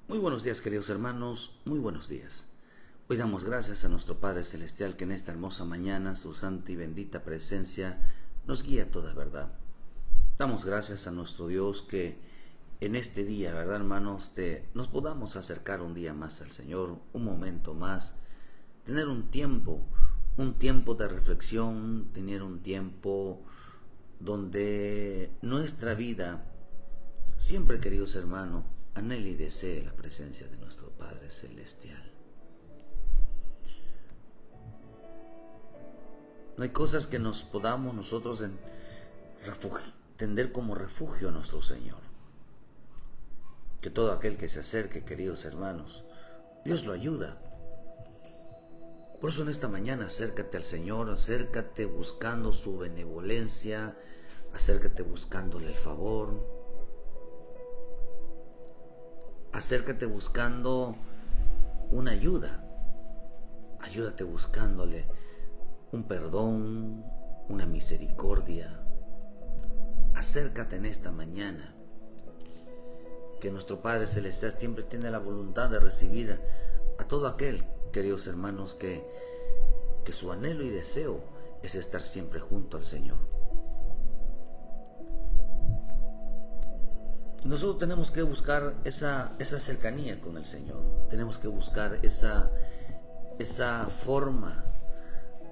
Muy buenos días, queridos hermanos, muy buenos días. Hoy damos gracias a nuestro Padre Celestial que en esta hermosa mañana su santa y bendita presencia nos guía a toda verdad. Damos gracias a nuestro Dios que en este día, ¿verdad, hermanos? Nos podamos acercar un día más al Señor, un momento más, tener un tiempo de reflexión, tener un tiempo donde nuestra vida, siempre, queridos hermanos, anhele y desee la presencia de nuestro Padre Celestial. No hay cosas que nos podamos nosotros tender como refugio a nuestro Señor. Que todo aquel que se acerque, queridos hermanos, Dios lo ayuda. Por eso en esta mañana acércate al Señor, acércate buscando su benevolencia, acércate buscándole el favor. Acércate buscando una ayuda. Ayúdate buscándole un perdón, una misericordia. Acércate en esta mañana. Que nuestro Padre Celestial siempre tiene la voluntad de recibir a todo aquel, queridos hermanos, que su anhelo y deseo es estar siempre junto al Señor. Nosotros tenemos que buscar esa cercanía con el Señor. Tenemos que buscar esa forma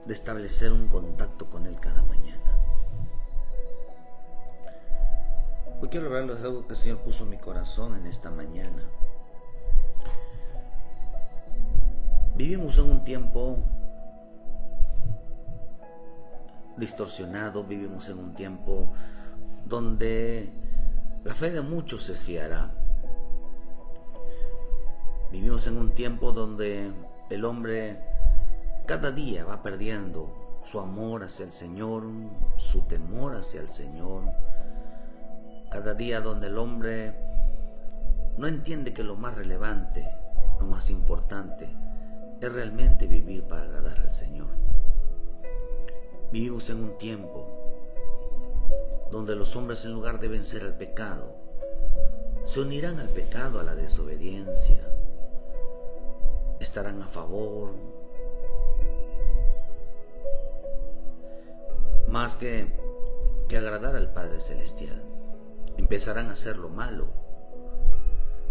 de establecer un contacto con Él cada mañana. Hoy quiero hablarles de algo que el Señor puso en mi corazón en esta mañana. Vivimos en un tiempo distorsionado, vivimos en un tiempo donde la fe de muchos se esfriará. Vivimos en un tiempo donde el hombre cada día va perdiendo su amor hacia el Señor, su temor hacia el Señor. Cada día donde el hombre no entiende que lo más relevante, lo más importante, es realmente vivir para agradar al Señor. Vivimos en un tiempo donde los hombres, en lugar de vencer al pecado, se unirán al pecado, a la desobediencia, estarán a favor, más que agradar al Padre Celestial. Empezarán a hacer lo malo,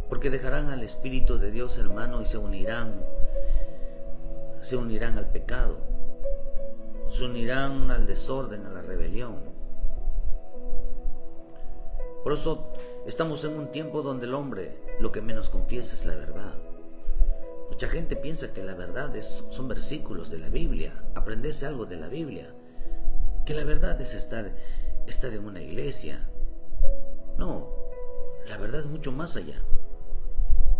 porque dejarán al Espíritu de Dios, hermano, y se unirán al pecado, se unirán al desorden, a la rebelión. Por eso estamos en un tiempo donde el hombre lo que menos confiesa es la verdad. Mucha gente piensa que la verdad son versículos de la Biblia, aprenderse algo de la Biblia, que la verdad es estar en una iglesia. No, la verdad es mucho más allá,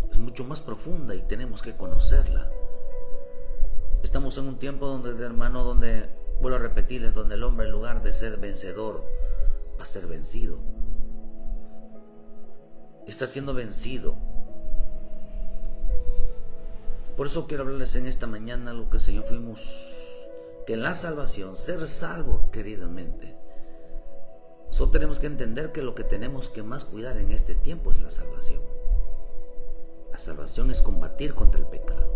es mucho más profunda y tenemos que conocerla. Estamos en un tiempo donde, hermano, donde, vuelvo a repetirles, donde el hombre, en lugar de ser vencedor, va a ser vencido. Está siendo vencido. Por eso quiero hablarles en esta mañana algo que el Señor que la salvación, ser salvo, queridamente, solo tenemos que entender que lo que tenemos que más cuidar en este tiempo es la salvación. La salvación es combatir contra el pecado.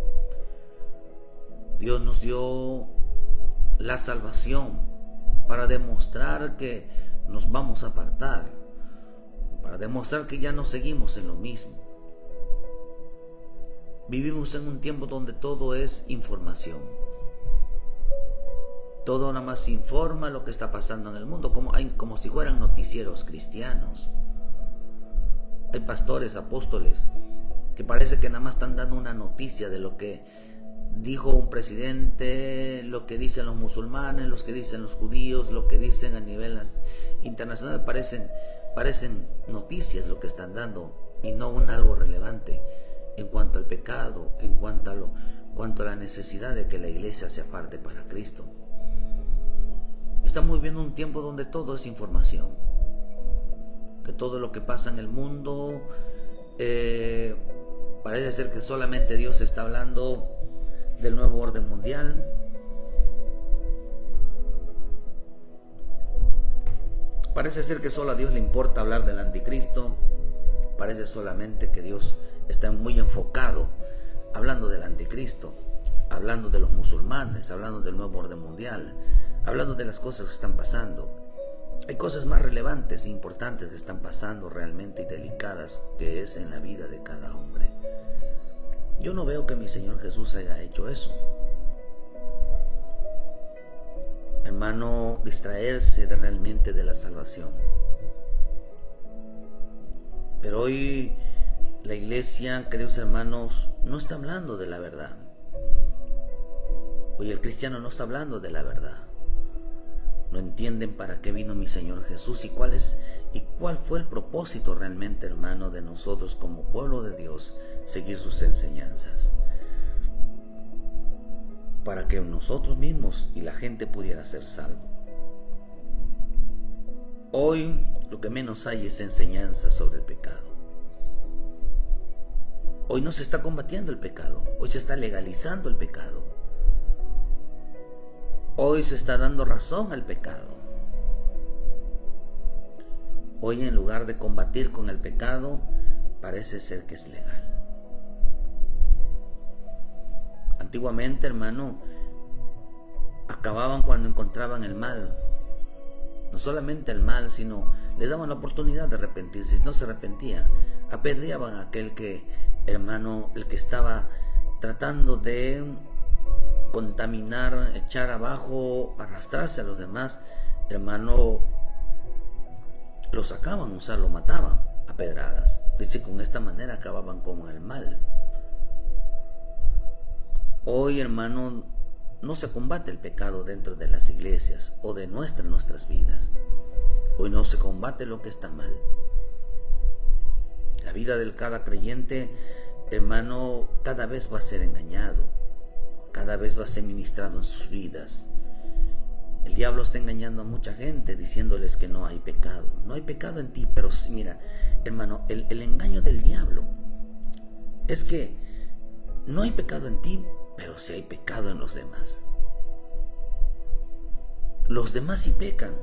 Dios nos dio la salvación para demostrar que nos vamos a apartar, para demostrar que ya no seguimos en lo mismo. Vivimos en un tiempo donde todo es información. Todo nada más informa lo que está pasando en el mundo, como si fueran noticieros cristianos. Hay pastores, apóstoles, que parece que nada más están dando una noticia de lo que dijo un presidente, lo que dicen los musulmanes, lo que dicen los judíos, lo que dicen a nivel internacional. Parecen noticias lo que están dando y no algo relevante en cuanto al pecado, en cuanto a la necesidad de que la iglesia se aparte para Cristo. Estamos viviendo un tiempo donde todo es información, que todo lo que pasa en el mundo parece ser que solamente Dios está hablando del nuevo orden mundial. Parece ser que solo a Dios le importa hablar del anticristo. parece solamente que Dios está muy enfocado, hablando del anticristo, hablando de los musulmanes, hablando del nuevo orden mundial, hablando de las cosas que están pasando. Hay cosas más relevantes e importantes que están pasando realmente y delicadas, que es en la vida de cada hombre. Yo no veo que mi Señor Jesús haya hecho eso. Hermano, distraerse realmente de la salvación. Pero hoy la iglesia, queridos hermanos, no está hablando de la verdad. Hoy el cristiano no está hablando de la verdad. No entienden para qué vino mi Señor Jesús y cuál fue el propósito realmente, hermano, de nosotros como pueblo de Dios seguir sus enseñanzas. Para que nosotros mismos y la gente pudiera ser salvo. Hoy lo que menos hay es enseñanza sobre el pecado. Hoy no se está combatiendo el pecado, hoy se está legalizando el pecado. Hoy se está dando razón al pecado. Hoy, en lugar de combatir con el pecado, parece ser que es legal. Antiguamente, hermano, acababan cuando encontraban el mal. No solamente el mal, sino le daban la oportunidad de arrepentirse. Si no se arrepentía, apedreaban a aquel que, hermano, el que estaba tratando de contaminar, echar abajo, arrastrarse a los demás, hermano, lo sacaban, o sea, lo mataban a pedradas. Dice, con esta manera acababan con el mal. Hoy, hermano, no se combate el pecado dentro de las iglesias o de nuestras vidas. Hoy no se combate lo que está mal. La vida de cada creyente, hermano, cada vez va a ser engañado. Cada vez va a ser ministrado en sus vidas. El diablo está engañando a mucha gente diciéndoles que no hay pecado. No hay pecado en ti, pero sí, mira, hermano, el engaño del diablo es que no hay pecado en ti, pero sí hay pecado en los demás. Los demás sí pecan.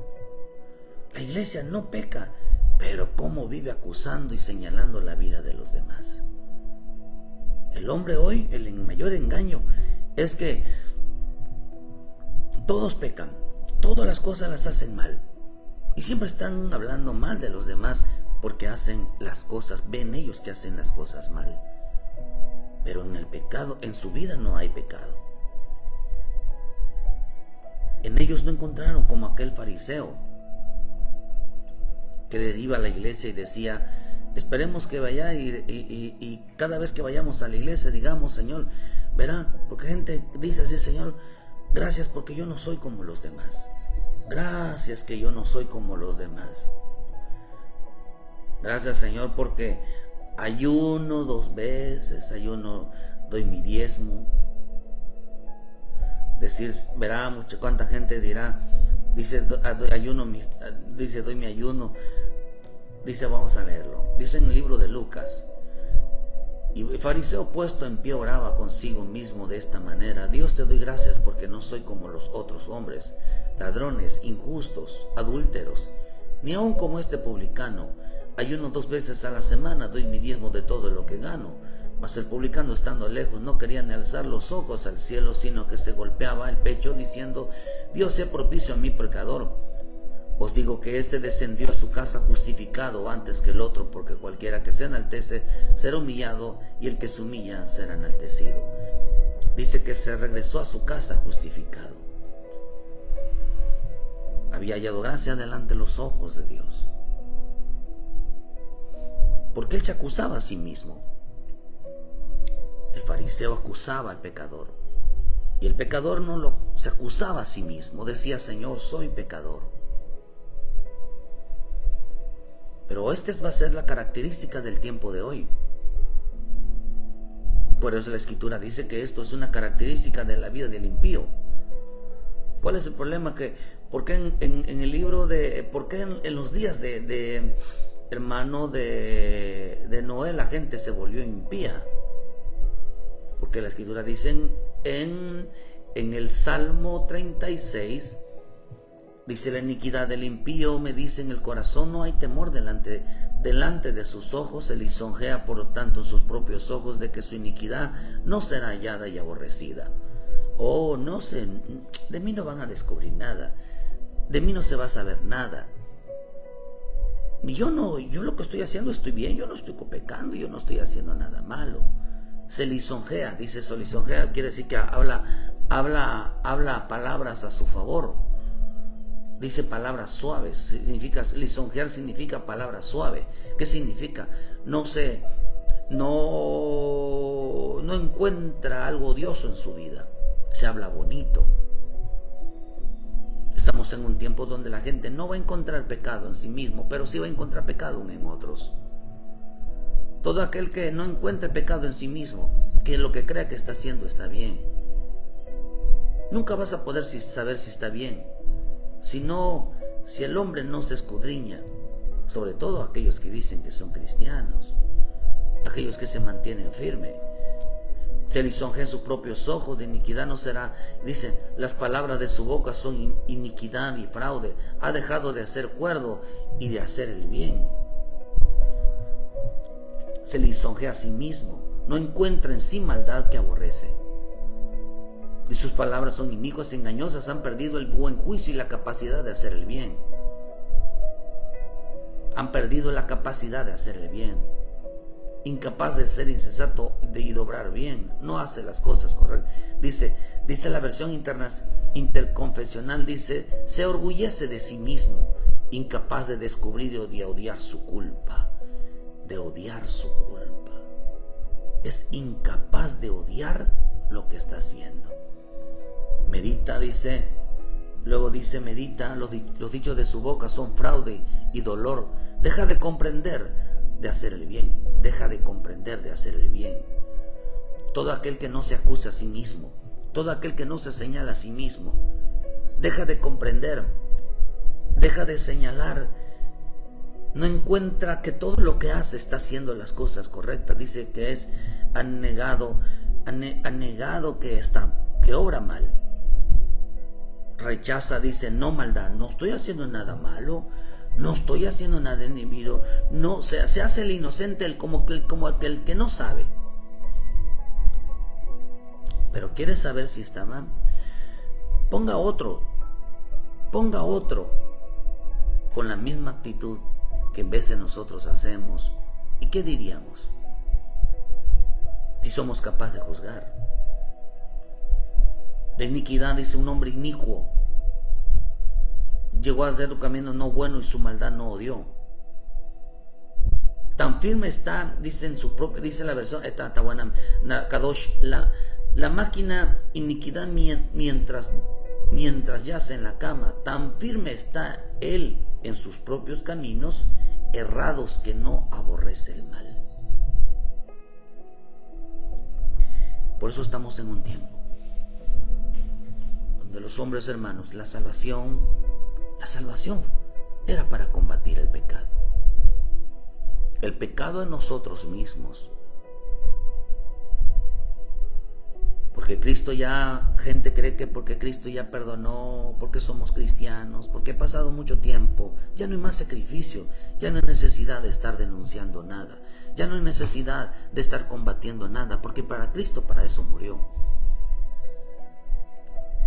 La iglesia no peca, pero cómo vive acusando y señalando la vida de los demás. El hombre hoy, el mayor engaño es que todos pecan, todas las cosas las hacen mal y siempre están hablando mal de los demás porque hacen las cosas, ven ellos que hacen las cosas mal, pero en el pecado, en su vida no hay pecado. En ellos no encontraron como aquel fariseo que iba a la iglesia y decía, esperemos que vaya y cada vez que vayamos a la iglesia digamos, Señor, verá, porque gente dice así, Señor, gracias porque yo no soy como los demás. Gracias que yo no soy como los demás. Gracias, Señor, porque ayuno 2 veces, doy mi diezmo. Decir, verá, cuánta gente dirá, dice, doy mi ayuno. Dice, vamos a leerlo. Dice en el libro de Lucas, y el fariseo puesto en pie oraba consigo mismo de esta manera: Dios, te doy gracias porque no soy como los otros hombres, ladrones, injustos, adúlteros, ni aun como este publicano. Ayuno 2 veces a la semana, doy mi diezmo de todo lo que gano. Mas el publicano, estando lejos, no quería ni alzar los ojos al cielo, sino que se golpeaba el pecho diciendo: Dios, sea propicio a mi pecador. Os digo que éste descendió a su casa justificado antes que el otro, porque cualquiera que se enaltece será humillado, y el que se humilla será enaltecido. Dice que se regresó a su casa justificado. Había hallado gracia delante de los ojos de Dios. Porque él se acusaba a sí mismo. El fariseo acusaba al pecador. Y el pecador se acusaba a sí mismo. Decía: Señor, soy pecador. Pero esta va a ser la característica del tiempo de hoy. Por eso la Escritura dice que esto es una característica de la vida del impío. ¿Cuál es el problema? ¿Por qué en el libro por qué en los días de Noé la gente se volvió impía? Porque la Escritura dice en el Salmo 36, Dice: la iniquidad del impío me dice en el corazón, no hay temor delante de sus ojos. Se lisonjea por lo tanto en sus propios ojos de que su iniquidad no será hallada y aborrecida. Oh, no sé, de mí no van a descubrir nada, de mí no se va a saber nada. Y yo lo que estoy haciendo estoy bien, yo no estoy pecando, yo no estoy haciendo nada malo. Se lisonjea, dice eso, lisonjea quiere decir que habla palabras a su favor. Dice palabras suaves, significa lisonjear, significa palabras suaves. ¿Qué significa? No encuentra algo odioso en su vida, se habla bonito. Estamos en un tiempo donde la gente no va a encontrar pecado en sí mismo, pero sí va a encontrar pecado en otros. Todo aquel que no encuentre pecado en sí mismo, que lo que crea que está haciendo está bien, nunca vas a poder saber si está bien. Si el hombre no se escudriña, sobre todo aquellos que dicen que son cristianos, aquellos que se mantienen firmes, se lisonjea en sus propios ojos, de iniquidad no será. Dicen: las palabras de su boca son iniquidad y fraude. Ha dejado de hacer cuerdo y de hacer el bien. Se lisonjea a sí mismo, no encuentra en sí maldad que aborrece. Y sus palabras son inicuas y engañosas, han perdido el buen juicio y la capacidad de hacer el bien. Han perdido la capacidad de hacer el bien. Incapaz de ser insensato y de obrar bien, no hace las cosas correctas. Dice la versión interconfesional, dice: se orgullece de sí mismo, incapaz de descubrir y de odiar su culpa. De odiar su culpa. Es incapaz de odiar lo que está haciendo. Medita, luego dice, medita, los dichos de su boca son fraude y dolor. Deja de comprender de hacer el bien. Deja de comprender de hacer el bien. Todo aquel que no se acusa a sí mismo, todo aquel que no se señala a sí mismo, deja de comprender, deja de señalar, no encuentra que todo lo que hace está haciendo las cosas correctas. Dice que ha negado que obra mal. Rechaza, dice: no maldad, no estoy haciendo nada malo, no estoy haciendo nada indebido. No, se hace el inocente, como aquel que no sabe. Pero quiere saber si está mal. Ponga otro con la misma actitud que en veces nosotros hacemos. ¿Y qué diríamos si somos capaces de juzgar? La iniquidad, dice: un hombre inicuo llegó a hacer un camino no bueno y su maldad no odió. Tan firme está, dice la versión, está buena, Kadosh, la máquina iniquidad mientras yace en la cama. Tan firme está él en sus propios caminos, errados, que no aborrece el mal. Por eso estamos en un tiempo donde los hombres, hermanos, la salvación era para combatir el pecado. El pecado en nosotros mismos. Porque Cristo gente cree que porque Cristo ya perdonó, porque somos cristianos, porque ha pasado mucho tiempo, ya no hay más sacrificio, ya no hay necesidad de estar denunciando nada, ya no hay necesidad de estar combatiendo nada, porque para Cristo para eso murió.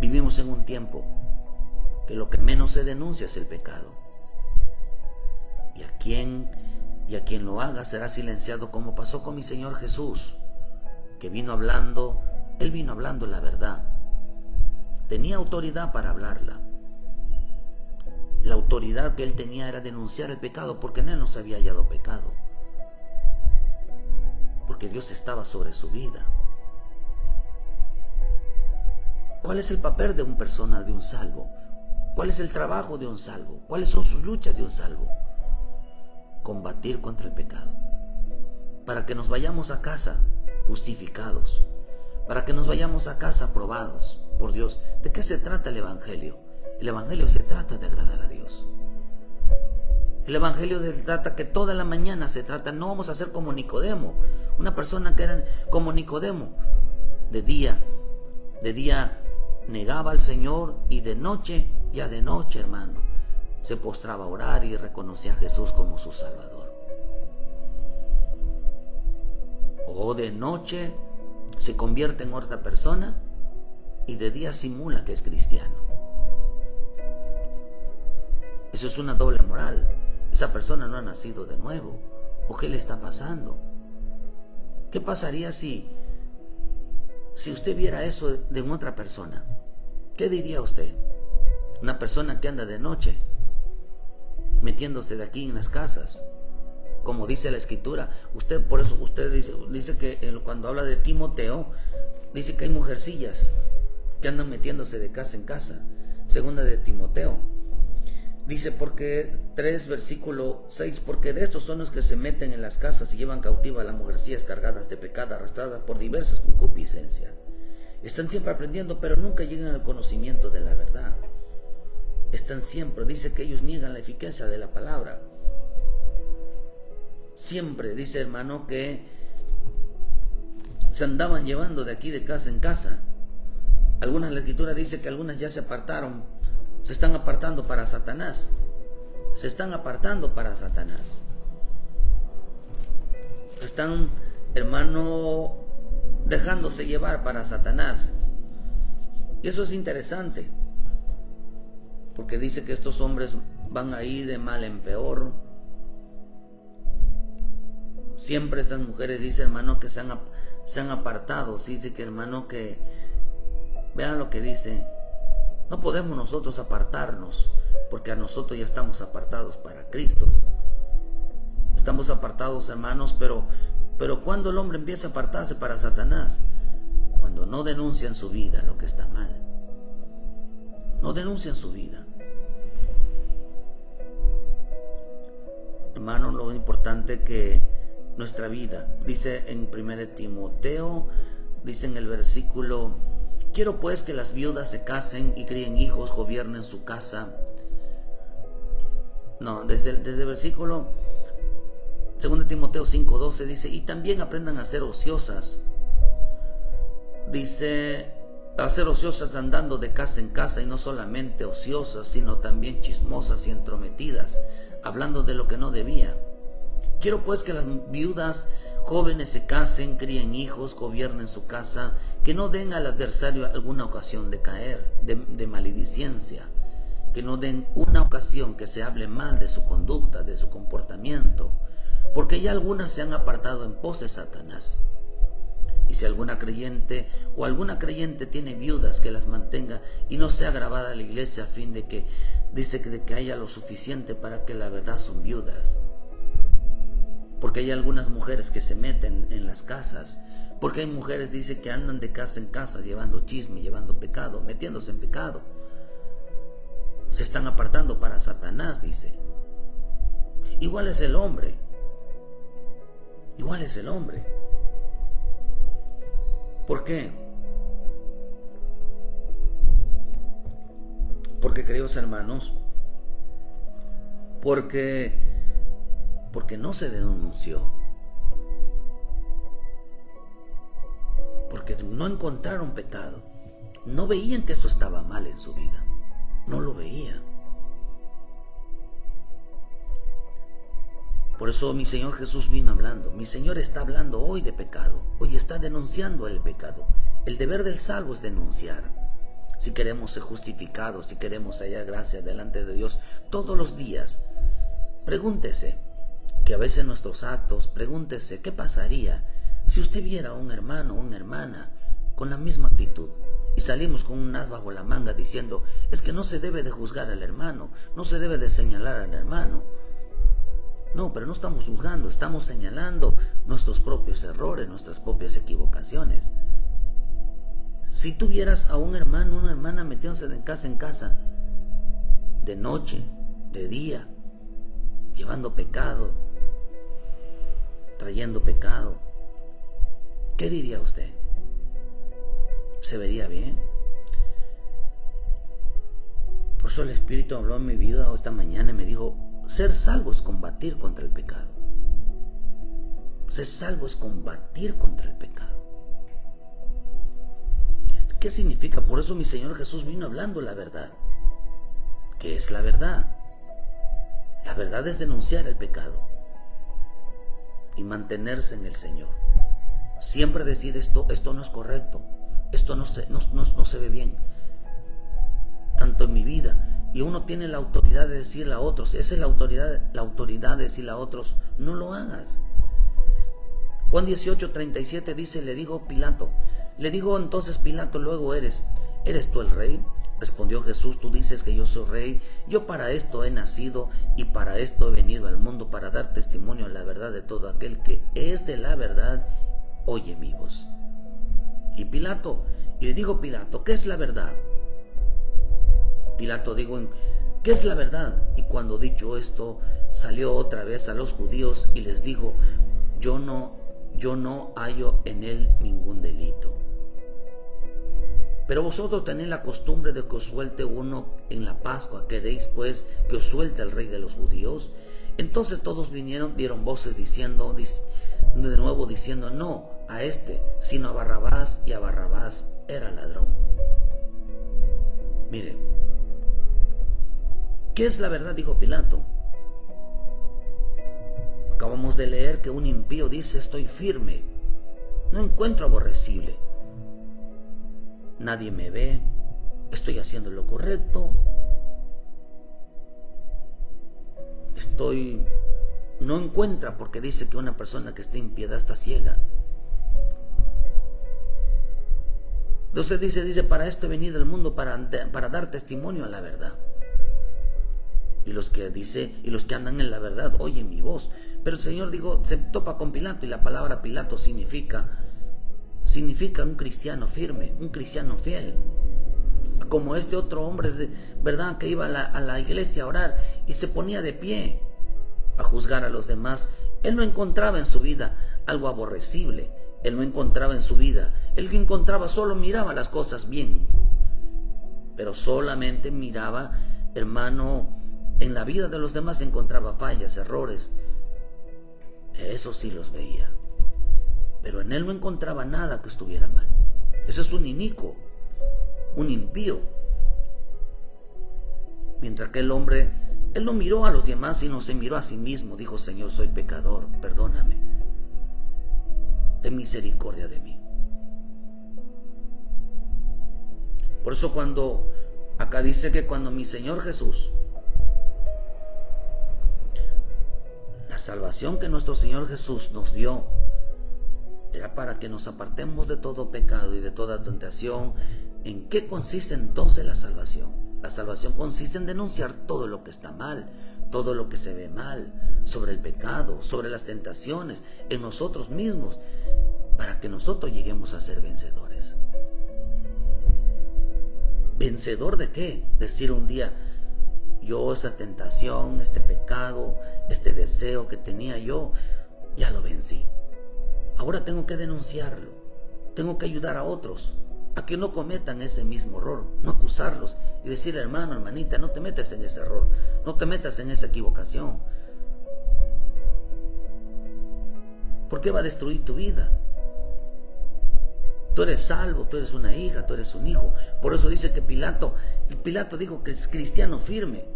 Vivimos en un tiempo que lo que menos se denuncia es el pecado. Y a quien lo haga será silenciado, como pasó con mi Señor Jesús, que Él vino hablando la verdad. Tenía autoridad para hablarla. La autoridad que Él tenía era denunciar el pecado, porque en Él no se había hallado pecado. Porque Dios estaba sobre su vida. ¿Cuál es el papel de una persona, de un salvo? ¿Cuál es el trabajo de un salvo? ¿Cuáles son sus luchas de un salvo? Combatir contra el pecado, para que nos vayamos a casa justificados, para que nos vayamos a casa aprobados por Dios. ¿De qué se trata el Evangelio? El Evangelio se trata de agradar a Dios. El Evangelio se trata que toda la mañana no vamos a ser como Nicodemo, una persona que era como Nicodemo. De día negaba al Señor y de noche ya de noche, hermano, se postraba a orar y reconocía a Jesús como su Salvador. O de noche se convierte en otra persona y de día simula que es cristiano. Eso es una doble moral. Esa persona no ha nacido de nuevo. ¿O qué le está pasando? ¿Qué pasaría si usted viera eso de otra persona? ¿Qué diría usted? Una persona que anda de noche, metiéndose de aquí en las casas, como dice la Escritura. Por eso usted dice que cuando habla de Timoteo, dice que hay mujercillas que andan metiéndose de casa en casa. Segunda de Timoteo dice, porque 3 versículo 6, porque de estos son los que se meten en las casas y llevan cautiva a las mujercillas cargadas de pecado, arrastradas por diversas concupiscencias. Están siempre aprendiendo, pero nunca llegan al conocimiento de la verdad. Están siempre, dice que ellos niegan la eficacia de la palabra. Siempre, dice hermano, que se andaban llevando de aquí de casa en casa. La Escritura dice que algunas ya se apartaron, se están apartando para Satanás. Se están apartando para Satanás. Están, hermano, dejándose llevar para Satanás. Y eso es interesante, porque dice que estos hombres van ahí de mal en peor. Siempre estas mujeres, dice hermano, que se han apartado. Sí, dice que hermano, que vean lo que dice. No podemos nosotros apartarnos, porque a nosotros ya estamos apartados para Cristo. Estamos apartados, hermanos, pero cuando el hombre empieza a apartarse para Satanás, cuando no denuncian su vida lo que está mal, no denuncian su vida. Hermano, lo importante que nuestra vida, dice en 1 Timoteo, dice en el versículo, quiero pues que las viudas se casen y críen hijos, gobiernen su casa. No, desde el versículo 2 Timoteo 5:12 dice, y también aprendan a ser ociosas. Dice, a ser ociosas andando de casa en casa, y no solamente ociosas, sino también chismosas y entrometidas, hablando de lo que no debía. Quiero pues que las viudas jóvenes se casen, críen hijos, gobiernen su casa, que no den al adversario alguna ocasión de caer, de maledicencia, que no den una ocasión que se hable mal de su conducta, de su comportamiento, porque ya algunas se han apartado en pos de Satanás. Y si alguna creyente tiene viudas, que las mantenga y no sea grabada a la iglesia, a fin de que haya lo suficiente para que la verdad son viudas. Porque hay algunas mujeres que se meten en las casas, porque hay mujeres, dice, que andan de casa en casa llevando chisme, llevando pecado, metiéndose en pecado. Se están apartando para Satanás, dice. Igual es el hombre. Igual es el hombre. ¿Por qué? Porque, queridos hermanos, porque no se denunció, porque no encontraron pecado, no veían que esto estaba mal en su vida, no lo veían. Por eso mi Señor Jesús vino hablando. Mi Señor está hablando hoy de pecado. Hoy está denunciando el pecado. El deber del salvo es denunciar. Si queremos ser justificados, si queremos hallar gracia delante de Dios todos los días, pregúntese, que a veces nuestros actos, pregúntese, ¿qué pasaría si usted viera a un hermano o una hermana con la misma actitud? Y salimos con un as bajo la manga diciendo, es que no se debe de juzgar al hermano, no se debe de señalar al hermano. No, pero no estamos juzgando, estamos señalando nuestros propios errores, nuestras propias equivocaciones. Si tú vieras a un hermano o una hermana metiéndose de casa en casa, de noche, de día, llevando pecado, trayendo pecado, ¿qué diría usted? ¿Se vería bien? Por eso el Espíritu habló en mi vida esta mañana y me dijo, ser salvo es combatir contra el pecado. Ser salvo es combatir contra el pecado. ¿Qué significa? Por eso mi Señor Jesús vino hablando la verdad. ¿Qué es la verdad? La verdad es denunciar el pecado y mantenerse en el Señor. Siempre decir esto no es correcto, esto no se ve bien, tanto en mi vida. Y uno tiene la autoridad de decirle a otros, esa es la autoridad de decirle a otros, no lo hagas. Juan 18:37 dice, le dijo entonces Pilato, luego ¿eres tú el rey? Respondió Jesús, tú dices que yo soy rey. Yo para esto he nacido y para esto he venido al mundo, para dar testimonio a la verdad de todo aquel que es de la verdad, oye mi voz. Y le dijo Pilato, ¿qué es la verdad? Pilato dijo, ¿qué es la verdad? Y cuando dicho esto, salió otra vez a los judíos y les dijo, yo no hallo en él ningún delito. Pero vosotros tenéis la costumbre de que os suelte uno en la Pascua. ¿Queréis pues que os suelte el rey de los judíos? Entonces todos dieron voces diciendo, no a este, sino a Barrabás, y a Barrabás era ladrón. Miren, ¿qué es la verdad? Dijo Pilato. Acabamos de leer que un impío dice, estoy firme, no encuentro aborrecible. Nadie me ve, estoy haciendo lo correcto, no encuentra, porque dice que una persona que está en piedad está ciega. Entonces dice, para esto he venido al mundo, para dar testimonio a la verdad. Y los que andan en la verdad oyen mi voz. Pero el Señor se topa con Pilato, y la palabra Pilato significa un cristiano firme, un cristiano fiel. Como este otro hombre, ¿verdad?, que iba a la iglesia a orar y se ponía de pie a juzgar a los demás. Él no encontraba en su vida algo aborrecible. Él no encontraba en su vida. Él solo miraba las cosas bien. Pero solamente miraba, hermano, en la vida de los demás encontraba fallas, errores. Eso sí los veía. Pero en él no encontraba nada que estuviera mal. Eso es un inicuo, un impío. Mientras que el hombre, él no miró a los demás, sino se miró a sí mismo. Dijo, Señor, soy pecador, perdóname. Ten misericordia de mí. Por eso acá dice que cuando mi Señor Jesús, la salvación que nuestro Señor Jesús nos dio, era para que nos apartemos de todo pecado y de toda tentación. ¿En qué consiste entonces la salvación? La salvación consiste en denunciar todo lo que está mal, todo lo que se ve mal, sobre el pecado, sobre las tentaciones, en nosotros mismos, para que nosotros lleguemos a ser vencedores. ¿Vencedor de qué? Decir un día, yo esa tentación, este pecado, este deseo que tenía yo, ya lo vencí. Ahora tengo que denunciarlo, tengo que ayudar a otros a que no cometan ese mismo error, no acusarlos y decir, hermano, hermanita, no te metas en ese error, no te metas en esa equivocación, porque va a destruir tu vida. Tú eres salvo, tú eres una hija, tú eres un hijo. Por eso dice que Pilato dijo que es cristiano firme,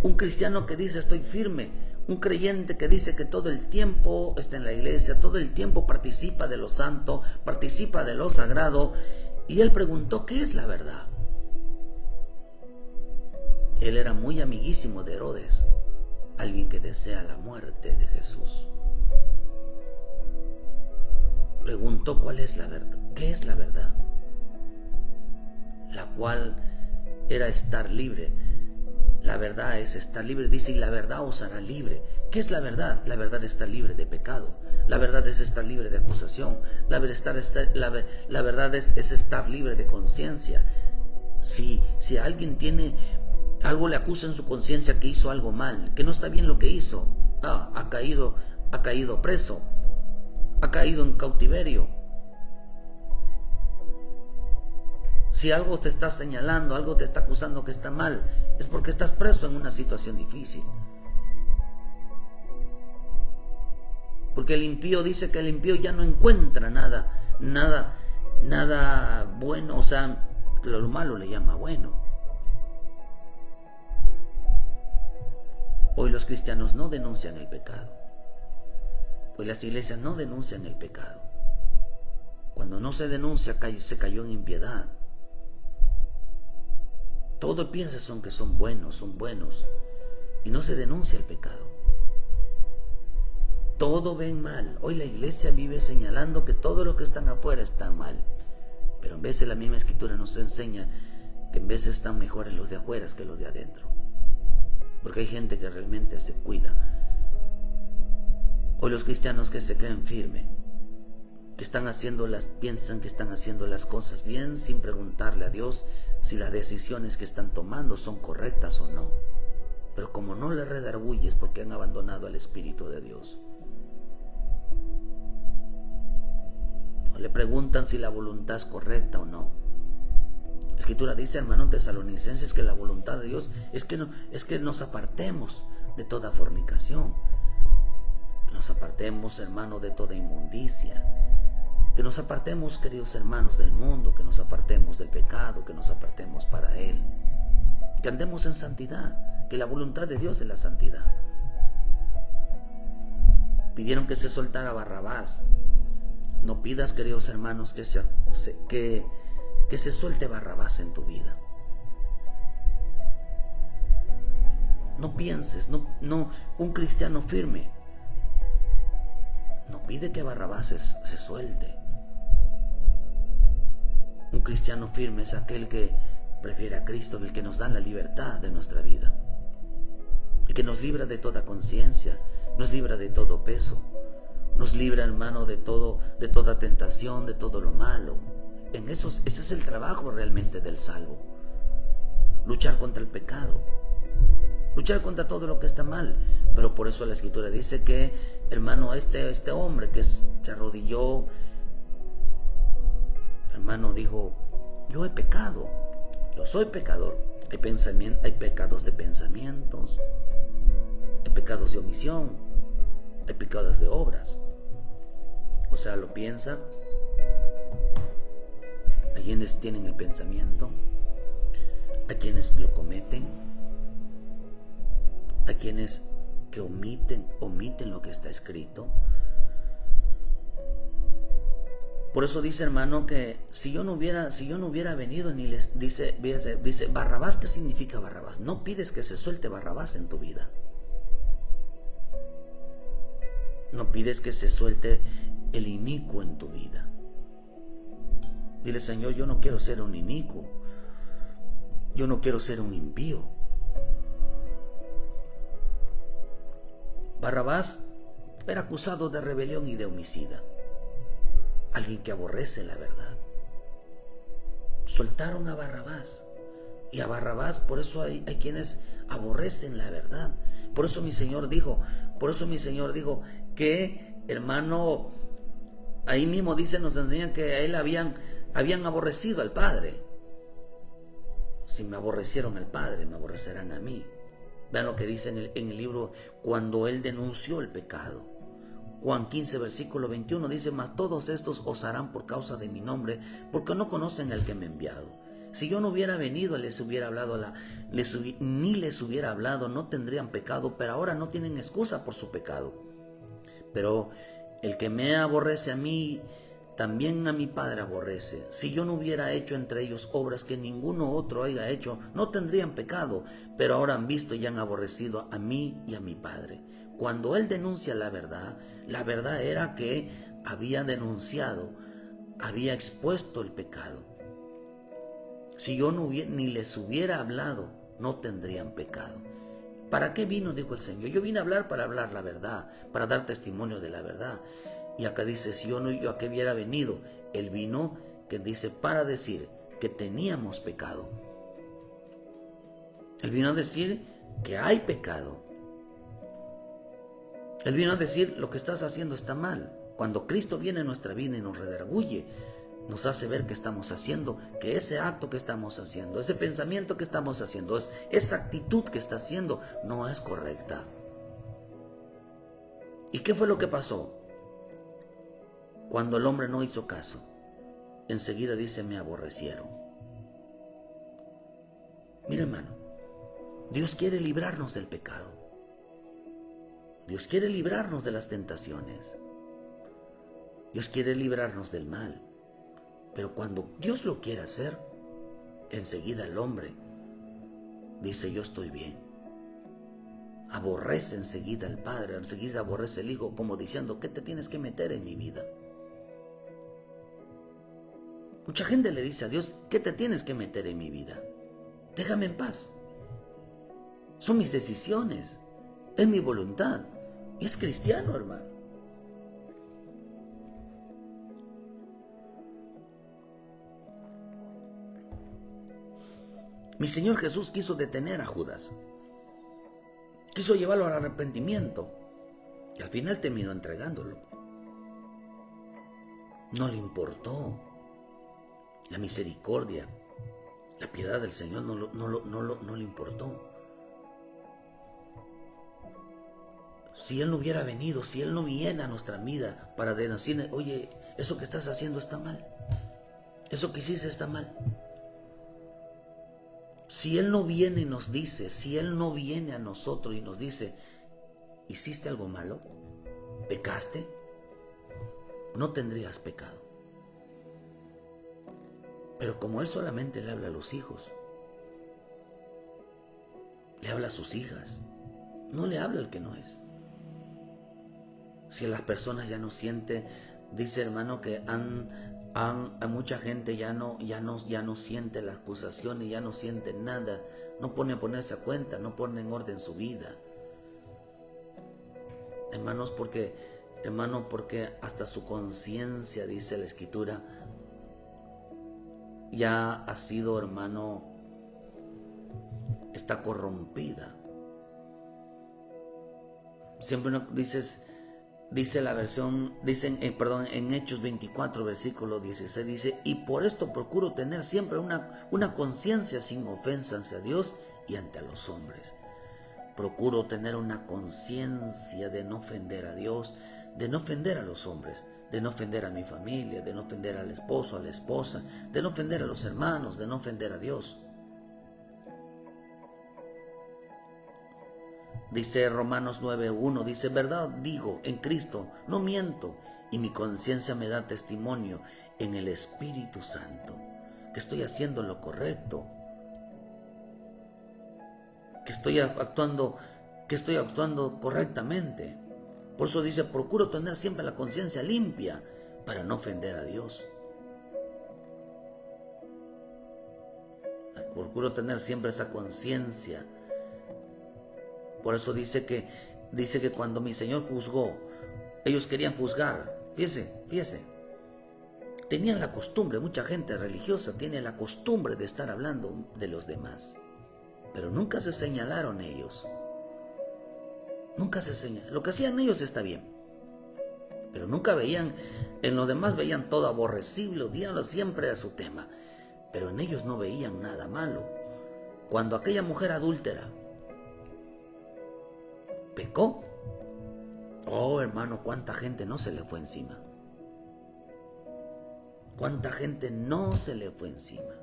un cristiano que dice estoy firme. Un creyente que dice que todo el tiempo está en la iglesia, todo el tiempo participa de lo santo, participa de lo sagrado. Y él preguntó, ¿qué es la verdad? Él era muy amiguísimo de Herodes, alguien que desea la muerte de Jesús. Preguntó, ¿cuál es la verdad? ¿Qué es la verdad? La cual era estar libre. La verdad es estar libre, dice, y la verdad os hará libre. ¿Qué es la verdad? La verdad es estar libre de pecado. La verdad es estar libre de acusación. La verdad es estar libre de conciencia. Si alguien tiene algo, le acusa en su conciencia que hizo algo mal, que no está bien lo que hizo, ha caído preso, ha caído en cautiverio. Si algo te está señalando, algo te está acusando que está mal, es porque estás preso en una situación difícil. Porque el impío dice que el impío ya no encuentra nada bueno, o sea, lo malo le llama bueno. Hoy los cristianos no denuncian el pecado. Hoy las iglesias no denuncian el pecado. Cuando no se denuncia, se cayó en impiedad. Todo piensan que son buenos, y no se denuncia el pecado. Todo ven mal. Hoy la iglesia vive señalando que todo lo que están afuera está mal. Pero en vez de la misma escritura nos enseña que en vez están mejores los de afuera que los de adentro. Porque hay gente que realmente se cuida. Hoy los cristianos que se creen firmes, que piensan que están haciendo las cosas bien sin preguntarle a Dios si las decisiones que están tomando son correctas o no. Pero como no le redarguyes porque han abandonado al Espíritu de Dios. No le preguntan si la voluntad es correcta o no. La Escritura dice, hermanos tesalonicenses, que la voluntad de Dios es que nos apartemos de toda fornicación. Que nos apartemos, hermano, de toda inmundicia. Que nos apartemos, queridos hermanos, del mundo. Que nos apartemos del pecado. Que nos apartemos para Él. Que andemos en santidad. Que la voluntad de Dios es la santidad. Pidieron que se soltara Barrabás. No pidas, queridos hermanos, que se suelte Barrabás en tu vida. No pienses, un cristiano firme no pide que Barrabás se suelte. Un cristiano firme es aquel que prefiere a Cristo, el que nos da la libertad de nuestra vida, el que nos libra de toda conciencia, nos libra de todo peso, nos libra, hermano, de toda tentación, de todo lo malo. Ese es el trabajo realmente del salvo. Luchar contra el pecado, luchar contra todo lo que está mal. Pero por eso la Escritura dice que, hermano, este hombre que se arrodilló, hermano, dijo: yo he pecado, yo soy pecador. Hay pecados de pensamientos, hay pecados de omisión, hay pecados de obras. O sea, lo piensa. Hay quienes tienen el pensamiento, hay quienes lo cometen, hay quienes que omiten lo que está escrito. Por eso dice, hermano, que si yo no hubiera venido, ni les dice Barrabás. ¿Qué significa Barrabás? No pides que se suelte Barrabás en tu vida. No pides que se suelte el inicuo en tu vida. Dile: Señor, yo no quiero ser un inicuo. Yo no quiero ser un impío. Barrabás era acusado de rebelión y de homicida. Alguien que aborrece la verdad. Soltaron a Barrabás. Y a Barrabás, por eso hay quienes aborrecen la verdad. Por eso mi Señor dijo que, hermano, ahí mismo nos enseñan que a él habían aborrecido al Padre. Si me aborrecieron al Padre, me aborrecerán a mí. Vean lo que dice en el libro cuando él denunció el pecado. Juan 15, versículo 21 dice: mas todos estos os harán por causa de mi nombre, porque no conocen al que me ha enviado. Si yo no hubiera venido, ni les hubiera hablado, no tendrían pecado, pero ahora no tienen excusa por su pecado. Pero el que me aborrece a mí, también a mi Padre aborrece. Si yo no hubiera hecho entre ellos obras que ninguno otro haya hecho, no tendrían pecado, pero ahora han visto y han aborrecido a mí y a mi Padre. Cuando él denuncia la verdad era que había denunciado, había expuesto el pecado. Si yo ni les hubiera hablado, no tendrían pecado. ¿Para qué vino? Dijo el Señor. Yo vine a hablar para hablar la verdad, para dar testimonio de la verdad. Y acá dice: si yo a qué hubiera venido, él vino, que dice, para decir que teníamos pecado. Él vino a decir que hay pecado. Él vino a decir: lo que estás haciendo está mal. Cuando Cristo viene a nuestra vida y nos redarguye, nos hace ver que estamos haciendo, que ese acto que estamos haciendo, ese pensamiento que estamos haciendo, esa actitud que está haciendo, no es correcta. ¿Y qué fue lo que pasó? Cuando el hombre no hizo caso, enseguida dice: me aborrecieron. Mira, hermano, Dios quiere librarnos del pecado. Dios quiere librarnos de las tentaciones. Dios quiere librarnos del mal. Pero cuando Dios lo quiere hacer, enseguida el hombre dice: yo estoy bien. Aborrece enseguida al padre, enseguida aborrece el hijo, como diciendo: ¿qué te tienes que meter en mi vida? Mucha gente le dice a Dios: ¿qué te tienes que meter en mi vida? Déjame en paz. Son mis decisiones, es mi voluntad. Y es cristiano, hermano. Mi Señor Jesús quiso detener a Judas. Quiso llevarlo al arrepentimiento. Y al final terminó entregándolo. No le importó. La misericordia, la piedad del Señor no le importó. Si Él no hubiera venido, si Él no viene a nuestra vida para decirle: oye, eso que estás haciendo está mal, eso que hiciste está mal. Si Él no viene y nos dice, si Él no viene a nosotros y nos dice: ¿hiciste algo malo? ¿Pecaste? No tendrías pecado. Pero como Él solamente le habla a los hijos, le habla a sus hijas, no le habla al que no es. Si las personas ya no sienten, dice, hermano, que a mucha gente ya no siente la acusación y ya no siente nada, no pone a ponerse a cuenta, no pone en orden su vida. Hermano, porque hasta su conciencia, dice la Escritura, ya ha sido, hermano, está corrompida. Siempre dice la versión, en Hechos 24, versículo 16, dice: y por esto procuro tener siempre una conciencia sin ofensa hacia Dios y ante los hombres. Procuro tener una conciencia de no ofender a Dios, de no ofender a los hombres, de no ofender a mi familia, de no ofender al esposo, a la esposa, de no ofender a los hermanos, de no ofender a Dios. Dice Romanos 9:1, dice: verdad digo en Cristo, no miento, y mi conciencia me da testimonio en el Espíritu Santo, que estoy haciendo lo correcto, que estoy actuando correctamente. Por eso dice: procuro tener siempre la conciencia limpia para no ofender a Dios. Procuro tener siempre esa conciencia. Por eso dice que cuando mi Señor juzgó, ellos querían juzgar. Fíjese. Tenían la costumbre, mucha gente religiosa tiene la costumbre de estar hablando de los demás. Pero nunca se señalaron ellos. Nunca se señalaron. Lo que hacían ellos está bien. Pero nunca veían, en los demás veían todo aborrecible, odiaban siempre a su tema. Pero en ellos no veían nada malo. Cuando aquella mujer adúltera pecó, oh hermano, cuánta gente no se le fue encima. Cuánta gente no se le fue encima.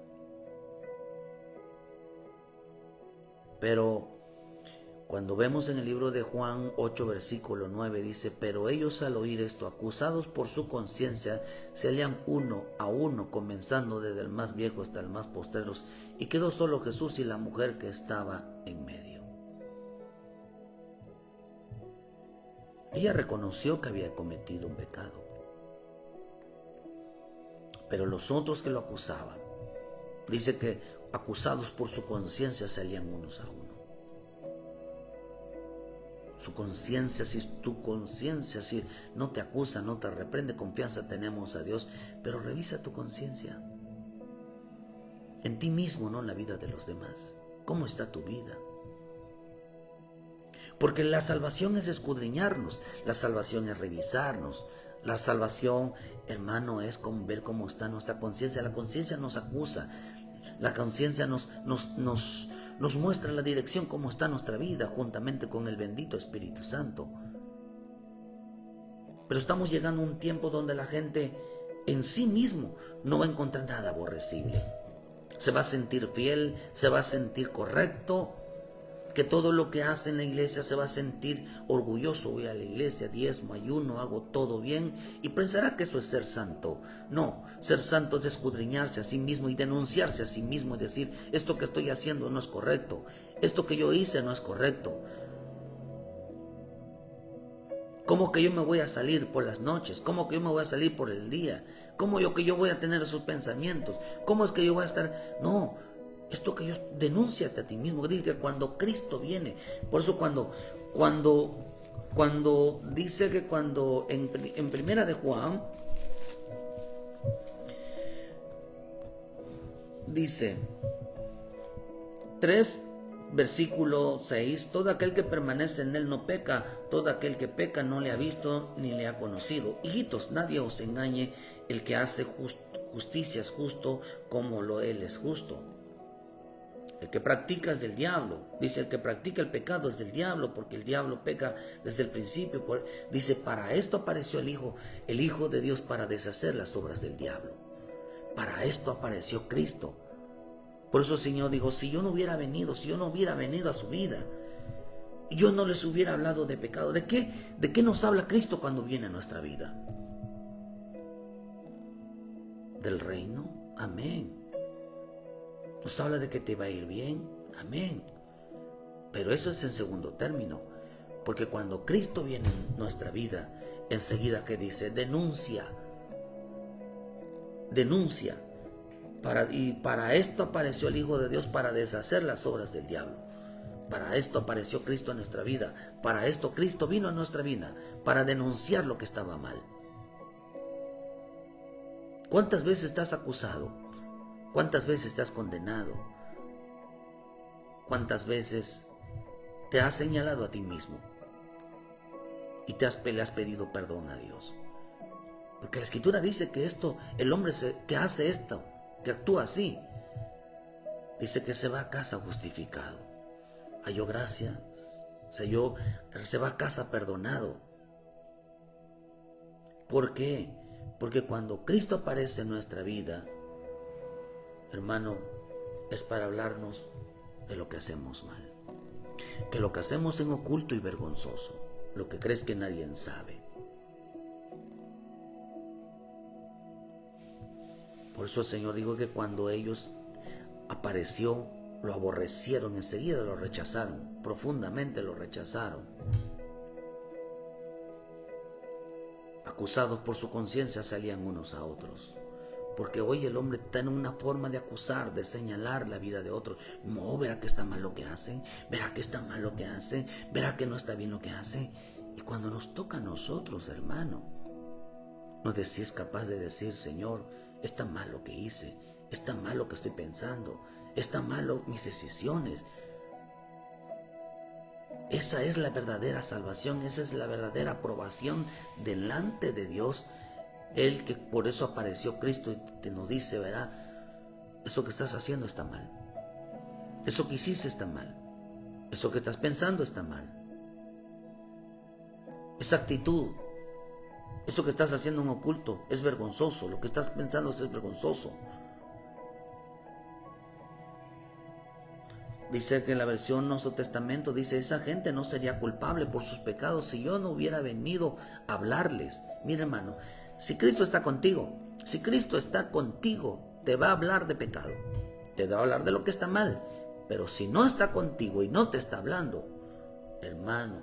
Pero cuando vemos en el libro de Juan 8, versículo 9, dice: pero ellos al oír esto, acusados por su conciencia, se hallan uno a uno, comenzando desde el más viejo hasta el más postrero, y quedó solo Jesús y la mujer que estaba en medio. Ella reconoció que había cometido un pecado, pero los otros que lo acusaban, dice que acusados por su conciencia salían unos a uno. Su conciencia, si tu conciencia si no te acusa, no te reprende, confianza tenemos a Dios, pero revisa tu conciencia en ti mismo, no en la vida de los demás. ¿Cómo está tu vida? Porque la salvación es escudriñarnos, la salvación es revisarnos, la salvación, hermano, es ver cómo está nuestra conciencia. La conciencia nos acusa, la conciencia nos muestra la dirección, cómo está nuestra vida, juntamente con el bendito Espíritu Santo. Pero estamos llegando a un tiempo donde la gente en sí mismo no va a encontrar nada aborrecible. Se va a sentir fiel, se va a sentir correcto, que todo lo que hace en la iglesia se va a sentir orgulloso. Voy a la iglesia, diezmo, ayuno, hago todo bien y pensará que eso es ser santo. No, ser santo es escudriñarse a sí mismo y denunciarse a sí mismo y decir, esto que estoy haciendo no es correcto, esto que yo hice no es correcto. ¿Cómo que yo me voy a salir por las noches? ¿Cómo que yo me voy a salir por el día? ¿Cómo que yo voy a tener esos pensamientos? ¿Cómo es que yo voy a estar? No, esto que yo, denúnciate a ti mismo. Dice que cuando Cristo viene, por eso cuando dice que cuando en primera de Juan, dice 3, versículo 6, todo aquel que permanece en él no peca, todo aquel que peca no le ha visto ni le ha conocido. Hijitos, nadie os engañe, el que hace justicia es justo como él es justo. El que practica es del diablo. Dice, el que practica el pecado es del diablo, porque el diablo peca desde el principio. Dice, para esto apareció el Hijo de Dios, para deshacer las obras del diablo. Para esto apareció Cristo. Por eso el Señor dijo, si yo no hubiera venido a su vida, yo no les hubiera hablado de pecado. ¿De qué nos habla Cristo cuando viene a nuestra vida? ¿Del reino? Amén. Nos habla de que te va a ir bien. Amén. Pero eso es en segundo término. Porque cuando Cristo viene en nuestra vida, enseguida que dice, denuncia. Y para esto apareció el Hijo de Dios, para deshacer las obras del diablo. Para esto apareció Cristo en nuestra vida. Para esto Cristo vino a nuestra vida, para denunciar lo que estaba mal. ¿Cuántas veces estás acusado? ¿Cuántas veces te has condenado? ¿Cuántas veces te has señalado a ti mismo? Y le has pedido perdón a Dios. Porque la Escritura dice que el hombre que hace esto, que actúa así, dice que se va a casa justificado. Halló gracia, se va a casa perdonado. ¿Por qué? Porque cuando Cristo aparece en nuestra vida, hermano, es para hablarnos de lo que hacemos mal. Que lo que hacemos en oculto y vergonzoso, lo que crees que nadie sabe. Por eso el Señor dijo que cuando ellos apareció, lo aborrecieron, enseguida lo rechazaron, profundamente lo rechazaron. Acusados por su conciencia salían unos a otros. Porque hoy el hombre está en una forma de acusar, de señalar la vida de otros. No, verá que está mal lo que hacen, verá que está mal lo que hacen, verá que no está bien lo que hacen. Y cuando nos toca a nosotros, hermano, no es capaz de decir, Señor, está mal lo que hice, está mal lo que estoy pensando, está mal mis decisiones. Esa es la verdadera salvación, esa es la verdadera aprobación delante de Dios. Él que por eso apareció Cristo y te nos dice, verá, eso que estás haciendo está mal, eso que hiciste está mal, eso que estás pensando está mal, esa actitud, eso que estás haciendo en oculto es vergonzoso, lo que estás pensando es vergonzoso. Dice que en la versión Nuevo Testamento dice, esa gente no sería culpable por sus pecados si yo no hubiera venido a hablarles. Mira, hermano, si Cristo está contigo, te va a hablar de pecado, te va a hablar de lo que está mal. Pero si no está contigo y no te está hablando, hermano,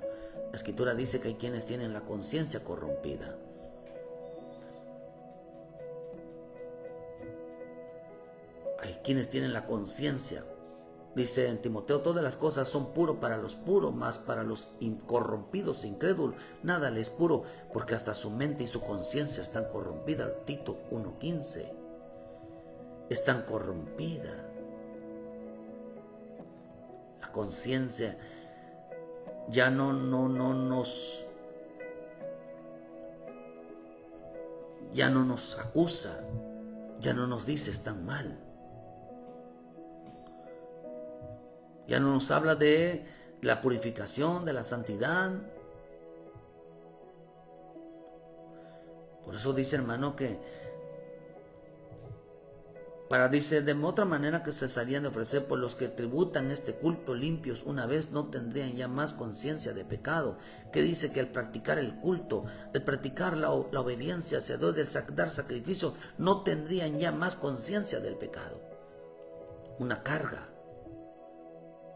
la Escritura dice que hay quienes tienen la conciencia corrompida. Hay quienes tienen la conciencia. Dice en Timoteo, todas las cosas son puras para los puros, mas para los incorrompidos e incrédulos nada les es puro, porque hasta su mente y su conciencia están corrompidas. Tito 1:15. Están corrompidas. La conciencia ya no nos acusa, ya no nos dice están mal. Ya no nos habla de la purificación, de la santidad. Por eso dice, hermano, que Dice, de otra manera que cesarían de ofrecer, por los que tributan este culto limpios una vez no tendrían ya más conciencia de pecado. Que dice que al practicar el culto, al practicar la obediencia hacia Dios, del dar sacrificio, no tendrían ya más conciencia del pecado. Una carga,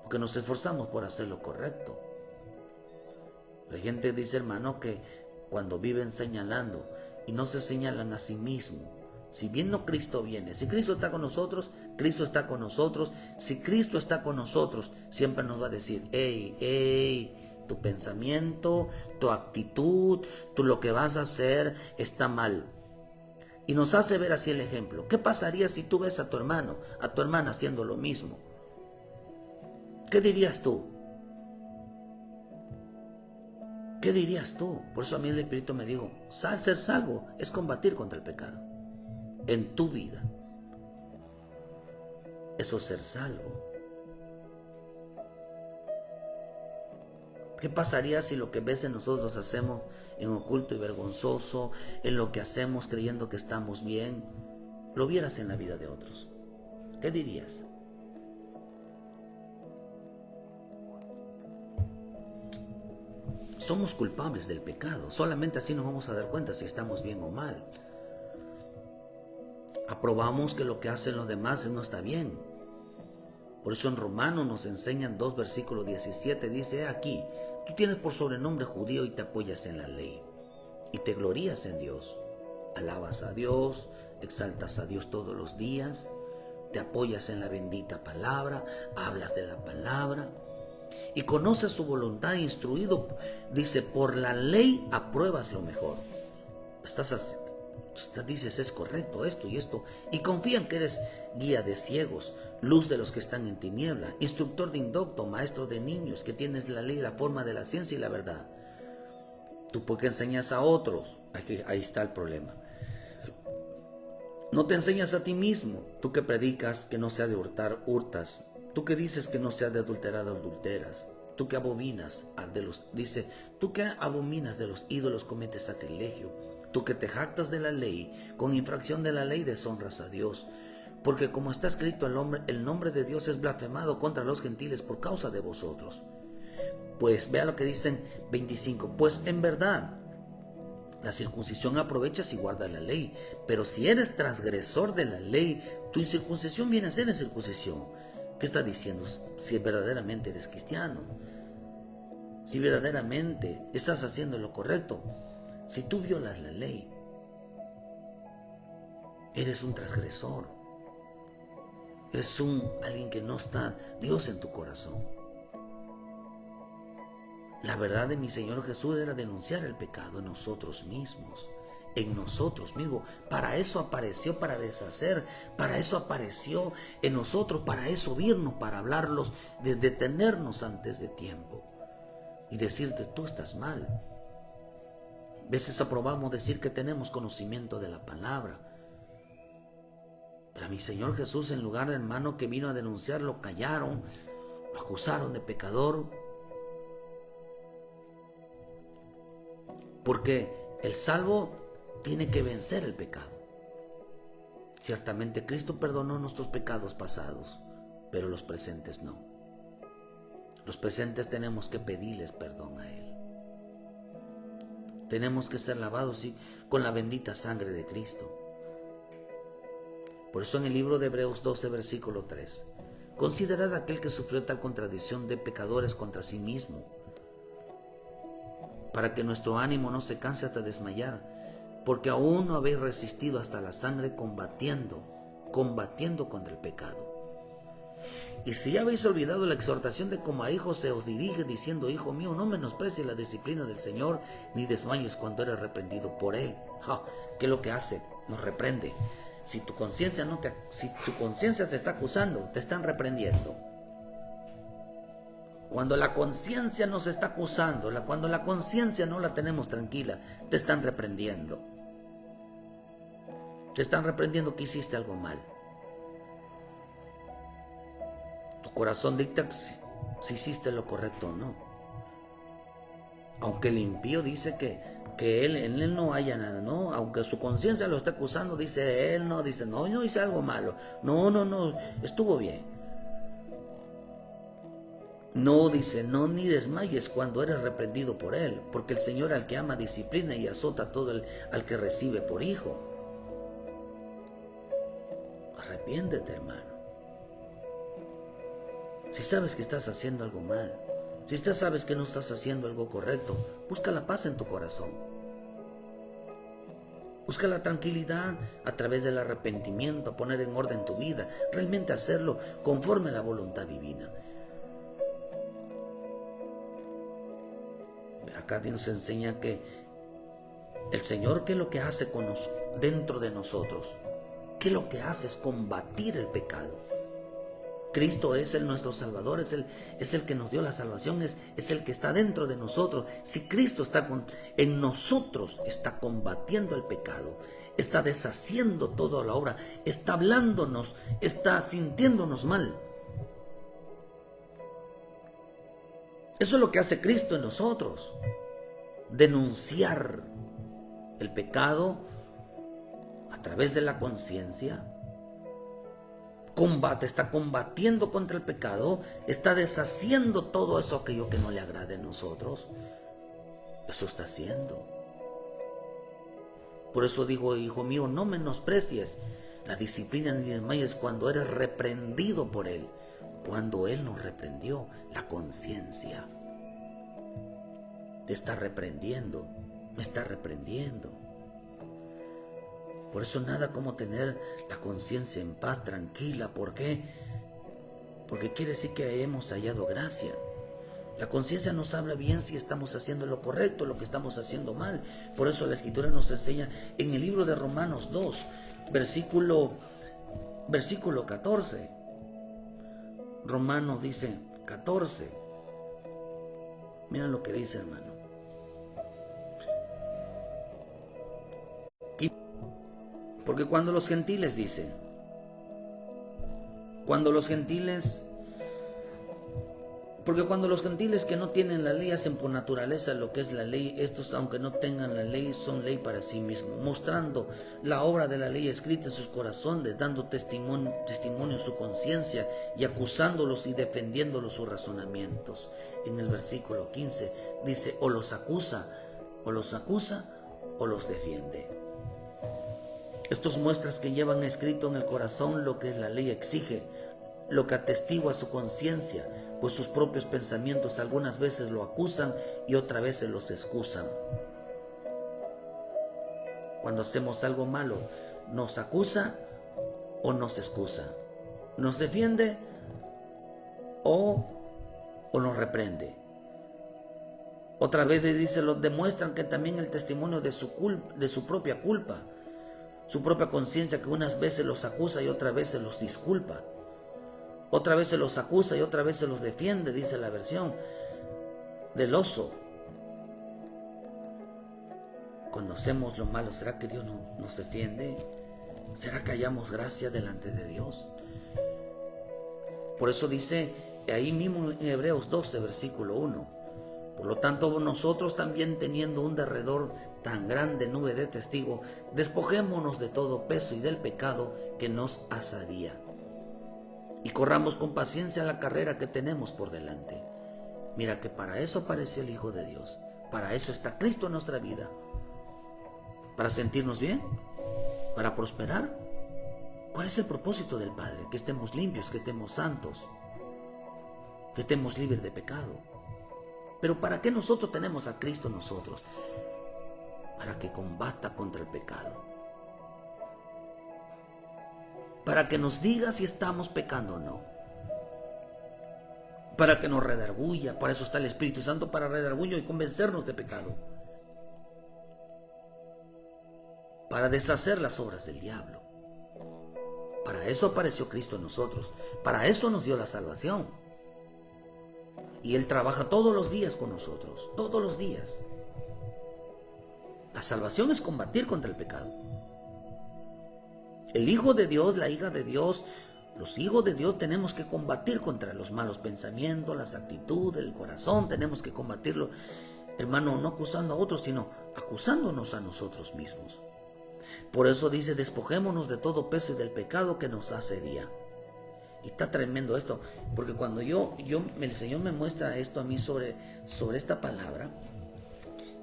porque nos esforzamos por hacer lo correcto. La gente dice, hermano, que cuando viven señalando y no se señalan a sí mismos, si bien no Cristo viene, si Cristo está con nosotros, Cristo está con nosotros. Si Cristo está con nosotros, siempre nos va a decir, hey, tu pensamiento, tu actitud, tú lo que vas a hacer está mal. Y nos hace ver así el ejemplo. ¿Qué pasaría si tú ves a tu hermano, a tu hermana haciendo lo mismo? ¿Qué dirías tú? ¿Qué dirías tú? Por eso a mí el Espíritu me dijo, ser salvo es combatir contra el pecado en tu vida. Eso es ser salvo. ¿Qué pasaría si lo que ves en nosotros hacemos en oculto y vergonzoso, en lo que hacemos creyendo que estamos bien, lo vieras en la vida de otros? ¿Qué dirías? Somos culpables del pecado. Solamente así nos vamos a dar cuenta si estamos bien o mal. Aprobamos que lo que hacen los demás no está bien. Por eso en Romanos nos enseñan 2 versículos 17. Dice aquí, tú tienes por sobrenombre judío y te apoyas en la ley. Y te glorías en Dios. Alabas a Dios, exaltas a Dios todos los días. Te apoyas en la bendita palabra, hablas de la palabra. Y conoces su voluntad, instruido, dice, por la ley apruebas lo mejor. Dices, es correcto esto y esto, y confían que eres guía de ciegos, luz de los que están en tiniebla, instructor de indocto, maestro de niños, que tienes la ley, la forma de la ciencia y la verdad. Tú porque enseñas a otros, ahí está el problema. No te enseñas a ti mismo, tú que predicas que no se ha de hurtar, hurtas. Tú que dices que no se ha de adulterar, adulteras. Tú que abominas tú que abominas de los ídolos cometes sacrilegio. Tú que te jactas de la ley, con infracción de la ley deshonras a Dios. Porque como está escrito, el nombre de Dios es blasfemado contra los gentiles por causa de vosotros. Pues vea lo que dicen 25. Pues en verdad, la circuncisión aprovechas y guardas la ley. Pero si eres transgresor de la ley, tu incircuncisión viene a ser incircuncisión. ¿Qué está diciendo? Si verdaderamente eres cristiano, si verdaderamente estás haciendo lo correcto, si tú violas la ley, eres un transgresor, eres alguien que no está Dios en tu corazón. La verdad de mi Señor Jesús era denunciar el pecado en nosotros mismos. Para eso apareció, para deshacer, para eso apareció en nosotros, para eso virnos, para hablarlos, de detenernos antes de tiempo y decirte, tú estás mal. A veces aprobamos decir que tenemos conocimiento de la palabra, pero a mi Señor Jesús, en lugar de hermano que vino a denunciar, lo callaron, lo acusaron de pecador, porque el salvo tiene que vencer el pecado. Ciertamente Cristo perdonó nuestros pecados pasados, pero los presentes no. Los presentes tenemos que pedirles perdón a Él. Tenemos que ser lavados con la bendita sangre de Cristo. Por eso en el libro de Hebreos 12, versículo 3, considerad aquel que sufrió tal contradicción de pecadores contra sí mismo, para que nuestro ánimo no se canse hasta desmayar, porque aún no habéis resistido hasta la sangre combatiendo contra el pecado. Y si ya habéis olvidado la exhortación de como a hijos se os dirige, diciendo, hijo mío, no menosprecies la disciplina del Señor, ni desmayes cuando eres reprendido por Él. ¿Qué es lo que hace? Nos reprende. Si tu conciencia te está acusando, te están reprendiendo. Cuando la conciencia nos está acusando, cuando la conciencia no la tenemos tranquila, te están reprendiendo. Te están reprendiendo que hiciste algo mal. Tu corazón dicta si hiciste lo correcto o no. Aunque el impío dice que que en él no haya nada, ¿no? Aunque su conciencia lo esté acusando, dice él, no, dice, no, yo hice algo malo. No, estuvo bien. No, dice, no, ni desmayes cuando eres reprendido por él, porque el Señor al que ama disciplina y azota a todo al que recibe por hijo. Arrepiéntete, hermano. Si sabes que estás haciendo algo mal, si sabes que no estás haciendo algo correcto, busca la paz en tu corazón. Busca la tranquilidad a través del arrepentimiento, poner en orden tu vida, realmente hacerlo conforme a la voluntad divina. Pero acá Dios nos enseña que el Señor, ¿qué es lo que hace dentro de nosotros? ¿Qué es lo que hace? Es combatir el pecado. Cristo es nuestro Salvador, es el que nos dio la salvación, es el que está dentro de nosotros. Si Cristo está en nosotros, está combatiendo el pecado, está deshaciendo toda la obra, está hablándonos, está sintiéndonos mal. Eso es lo que hace Cristo en nosotros, denunciar el pecado a través de la conciencia. Está combatiendo contra el pecado, está deshaciendo todo eso, aquello que no le agrade a nosotros. Eso está haciendo. Por eso digo, hijo mío, no menosprecies la disciplina ni desmayes cuando eres reprendido por Él. Cuando Él nos reprendió, la conciencia te está reprendiendo, me está reprendiendo. Por eso nada como tener la conciencia en paz, tranquila. ¿Por qué? Porque quiere decir que hemos hallado gracia. La conciencia nos habla bien si estamos haciendo lo correcto, lo que estamos haciendo mal. Por eso la Escritura nos enseña en el libro de Romanos 2, versículo 14. Romanos dice 14. Miren lo que dice, hermano. Porque cuando los gentiles que no tienen la ley hacen por naturaleza lo que es la ley, estos aunque no tengan la ley son ley para sí mismos, mostrando la obra de la ley escrita en sus corazones, dando testimonio en su conciencia y acusándolos y defendiéndolos sus razonamientos. En el versículo 15 dice, o los acusa o los defiende. Estos muestras que llevan escrito en el corazón lo que la ley exige, lo que atestigua su conciencia, pues sus propios pensamientos algunas veces lo acusan y otras veces los excusan. Cuando hacemos algo malo, nos acusa o nos excusa, nos defiende o nos reprende. Otra vez dice, los demuestran que también el testimonio de su propia culpa, su propia conciencia, que unas veces los acusa y otras veces los disculpa. Otra vez se los acusa y otra vez se los defiende, dice la versión del oso. Cuando hacemos lo malo, ¿será que Dios no nos defiende? ¿Será que hallamos gracia delante de Dios? Por eso dice ahí mismo en Hebreos 12, versículo 1. Por lo tanto, nosotros también, teniendo un derredor tan grande nube de testigos, despojémonos de todo peso y del pecado que nos asadía, y corramos con paciencia la carrera que tenemos por delante. Mira que para eso apareció el Hijo de Dios, para eso está Cristo en nuestra vida, para sentirnos bien, para prosperar. ¿Cuál es el propósito del Padre? Que estemos limpios, que estemos santos, que estemos libres de pecado. Pero ¿para qué nosotros tenemos a Cristo nosotros? Para que combata contra el pecado. Para que nos diga si estamos pecando o no. Para que nos redarguya. Para eso está el Espíritu Santo, para redarguyo y convencernos de pecado. Para deshacer las obras del diablo. Para eso apareció Cristo en nosotros. Para eso nos dio la salvación. Y Él trabaja todos los días con nosotros, todos los días. La salvación es combatir contra el pecado. El Hijo de Dios, la hija de Dios, los hijos de Dios tenemos que combatir contra los malos pensamientos, las actitudes, el corazón, tenemos que combatirlo Hermano, no acusando a otros, sino acusándonos a nosotros mismos. Por eso dice, despojémonos de todo peso y del pecado que nos asedia. Y está tremendo esto, porque cuando el Señor me muestra esto a mí sobre esta palabra,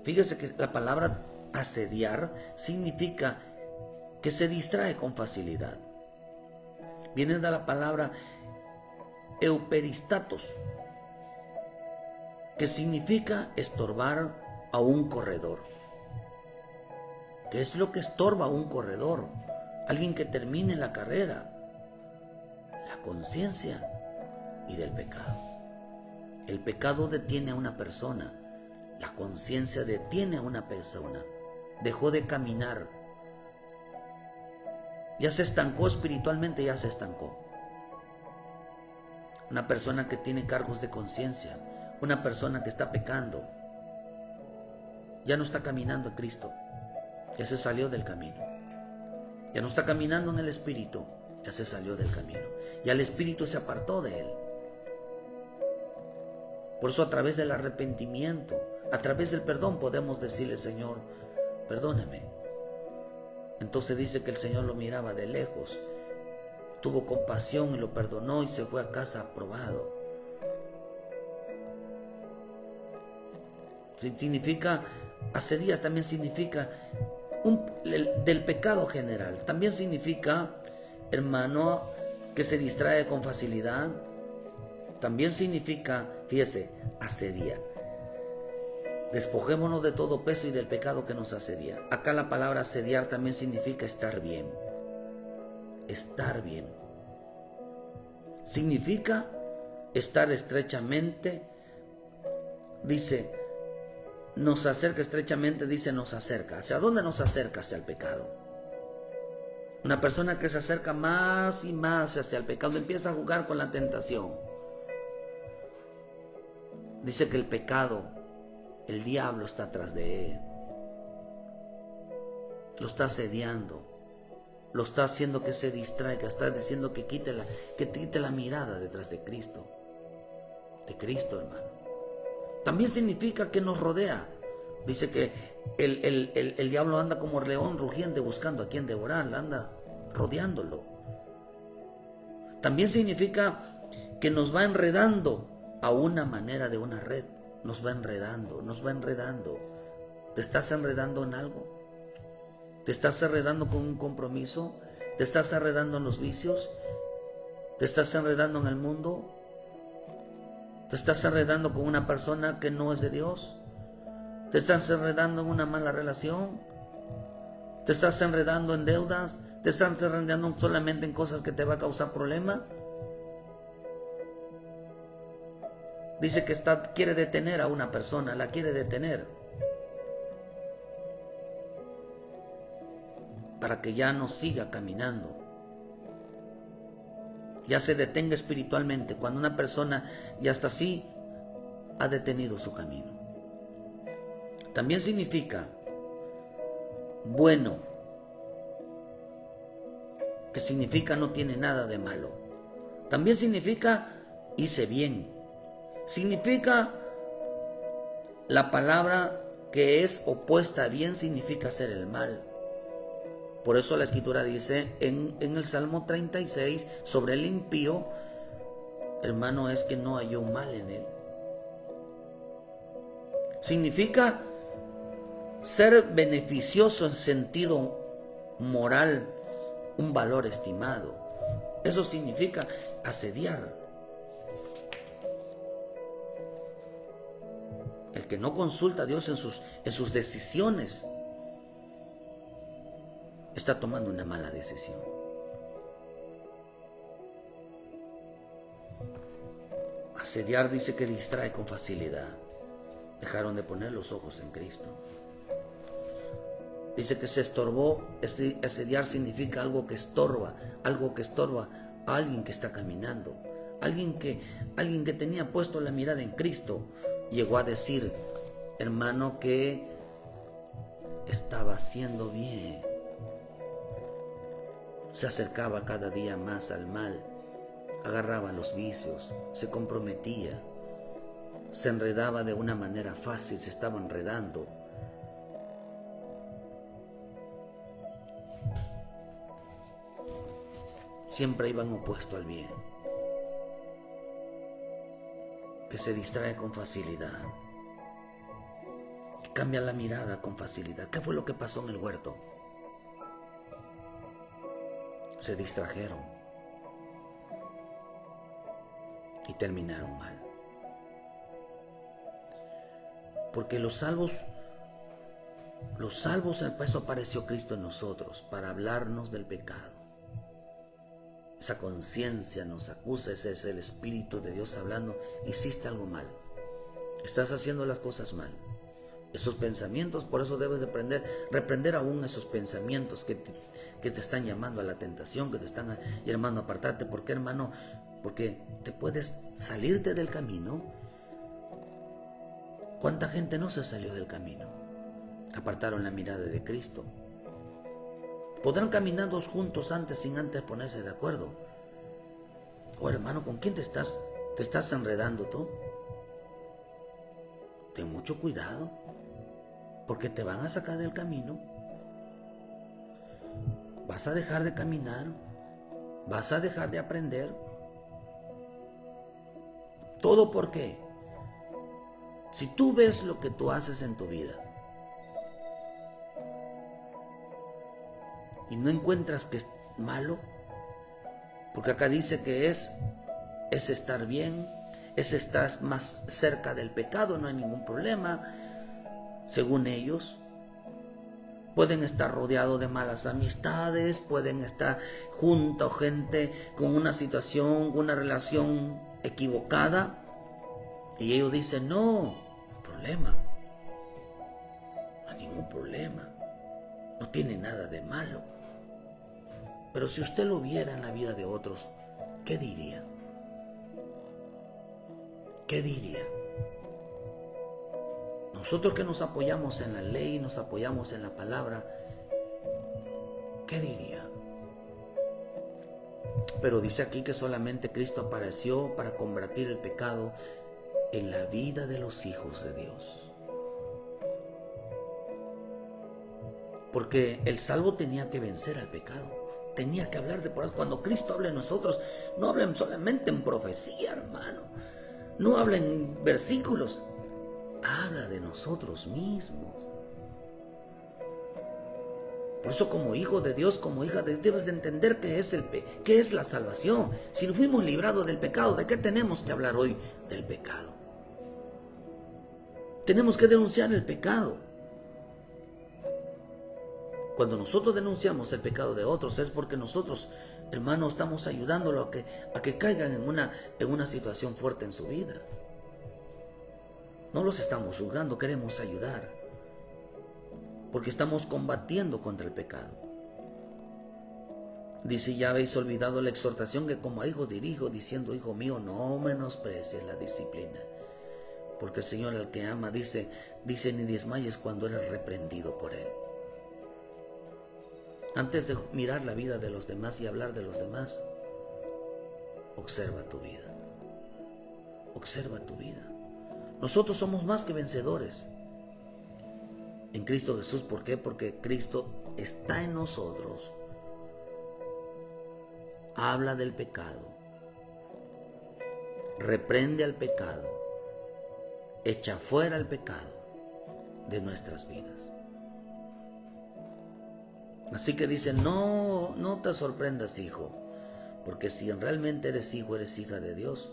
fíjese que la palabra asediar significa que se distrae con facilidad. Viene de la palabra euperistatos, que significa estorbar a un corredor. ¿Qué es lo que estorba a un corredor? Alguien que termine la carrera. La conciencia y del pecado. El pecado detiene a una persona. La conciencia detiene a una persona. Dejó de caminar. Ya se estancó espiritualmente, ya se estancó. Una persona que tiene cargos de conciencia, una persona que está pecando, ya no está caminando en Cristo, ya se salió del camino. Ya no está caminando en el Espíritu, ya se salió del camino. Ya el Espíritu se apartó de él. Por eso a través del arrepentimiento, a través del perdón podemos decirle, Señor, perdóname. Entonces dice que el Señor lo miraba de lejos, tuvo compasión y lo perdonó y se fue a casa aprobado. Significa, asediar también significa del pecado general. También significa, hermano, que se distrae con facilidad. También significa, fíjese, asediar. Despojémonos de todo peso y del pecado que nos asedia. Acá la palabra asediar también significa estar bien. Estar bien. Significa estar estrechamente, dice, nos acerca estrechamente, dice, nos acerca. ¿Hacia dónde nos acerca? Hacia el pecado. Una persona que se acerca más y más hacia el pecado empieza a jugar con la tentación. Dice que el pecado, el diablo está atrás de él. Lo está asediando. Lo está haciendo que se distraiga. Está diciendo que quite la mirada detrás de Cristo. De Cristo, hermano. También significa que nos rodea. Dice que el diablo anda como león rugiente buscando a quien devorar. Anda rodeándolo. También significa que nos va enredando a una manera de una red. Nos va enredando, nos va enredando. ¿Te estás enredando en algo? ¿Te estás enredando con un compromiso? ¿Te estás enredando en los vicios? ¿Te estás enredando en el mundo? ¿Te estás enredando con una persona que no es de Dios? ¿Te estás enredando en una mala relación? ¿Te estás enredando en deudas? ¿Te estás enredando solamente en cosas que te va a causar problema? Dice que quiere detener a una persona, la quiere detener para que ya no siga caminando, ya se detenga espiritualmente. Cuando una persona ya está así, ha detenido su camino. También significa bueno, que significa no tiene nada de malo. También significa hice bien. Significa, la palabra que es opuesta a bien significa hacer el mal. Por eso la Escritura dice en el Salmo 36 sobre el impío, hermano, es que no halló mal en él. Significa ser beneficioso en sentido moral, un valor estimado. Eso significa asediar. El que no consulta a Dios en sus decisiones está tomando una mala decisión. Asediar dice que distrae con facilidad. Dejaron de poner los ojos en Cristo. Dice que se estorbó. Asediar significa algo que estorba a alguien que está caminando. Alguien que tenía puesto la mirada en Cristo. Llegó a decir, hermano, que estaba haciendo bien. Se acercaba cada día más al mal, agarraba los vicios, se comprometía, se enredaba de una manera fácil, se estaba enredando. Siempre iban opuesto al bien, que se distrae con facilidad, que cambia la mirada con facilidad. ¿Qué fue lo que pasó en el huerto? Se distrajeron y terminaron mal. Porque los salvos, para eso apareció Cristo en nosotros, para hablarnos del pecado. Esa conciencia nos acusa, ese es el Espíritu de Dios hablando. Hiciste algo mal, estás haciendo las cosas mal. Esos pensamientos, por eso debes de reprender aún esos pensamientos que te están llamando a la tentación, que te están llamando a apartarte. ¿Por qué, hermano? Porque te puedes salirte del camino. ¿Cuánta gente no se salió del camino? Apartaron la mirada de Cristo. Podrán caminar dos juntos sin antes ponerse de acuerdo. Oh, hermano, ¿con quién te estás enredando tú? Ten mucho cuidado, porque te van a sacar del camino. Vas a dejar de caminar, vas a dejar de aprender. ¿Todo por qué? Si tú ves lo que tú haces en tu vida y no encuentras que es malo, porque acá dice que es estar bien, es estar más cerca del pecado, no hay ningún problema. Según ellos, pueden estar rodeados de malas amistades, pueden estar junto a gente con una situación, una relación equivocada, y ellos dicen, no hay ningún problema, no tiene nada de malo. Pero si usted lo viera en la vida de otros, ¿qué diría? ¿Qué diría? Nosotros que nos apoyamos en la ley, nos apoyamos en la palabra, ¿qué diría? Pero dice aquí que solamente Cristo apareció para combatir el pecado en la vida de los hijos de Dios. Porque el salvo tenía que vencer al pecado, tenía que hablar de por eso. Cuando Cristo habla en nosotros, no hablen solamente en profecía, hermano, no habla en versículos, habla de nosotros mismos. Por eso, como hijo de Dios, como hija de Dios, debes de entender qué es la salvación. Si no fuimos librados del pecado, ¿de qué tenemos que hablar hoy? Del pecado. Tenemos que denunciar el pecado. Cuando nosotros denunciamos el pecado de otros es porque nosotros, hermano, estamos ayudándolo a que caigan en una situación fuerte en su vida. No los estamos juzgando, queremos ayudar, porque estamos combatiendo contra el pecado. Dice, ya habéis olvidado la exhortación que como a hijos dirijo, diciendo, hijo mío, no menosprecies la disciplina, porque el Señor al que ama dice, ni desmayes cuando eres reprendido por Él. Antes de mirar la vida de los demás y hablar de los demás, observa tu vida. Observa tu vida. Nosotros somos más que vencedores en Cristo Jesús. ¿Por qué? Porque Cristo está en nosotros. Habla del pecado. Reprende al pecado. Echa fuera el pecado de nuestras vidas. Así que dice, no te sorprendas, hijo, porque si realmente eres hijo, eres hija de Dios,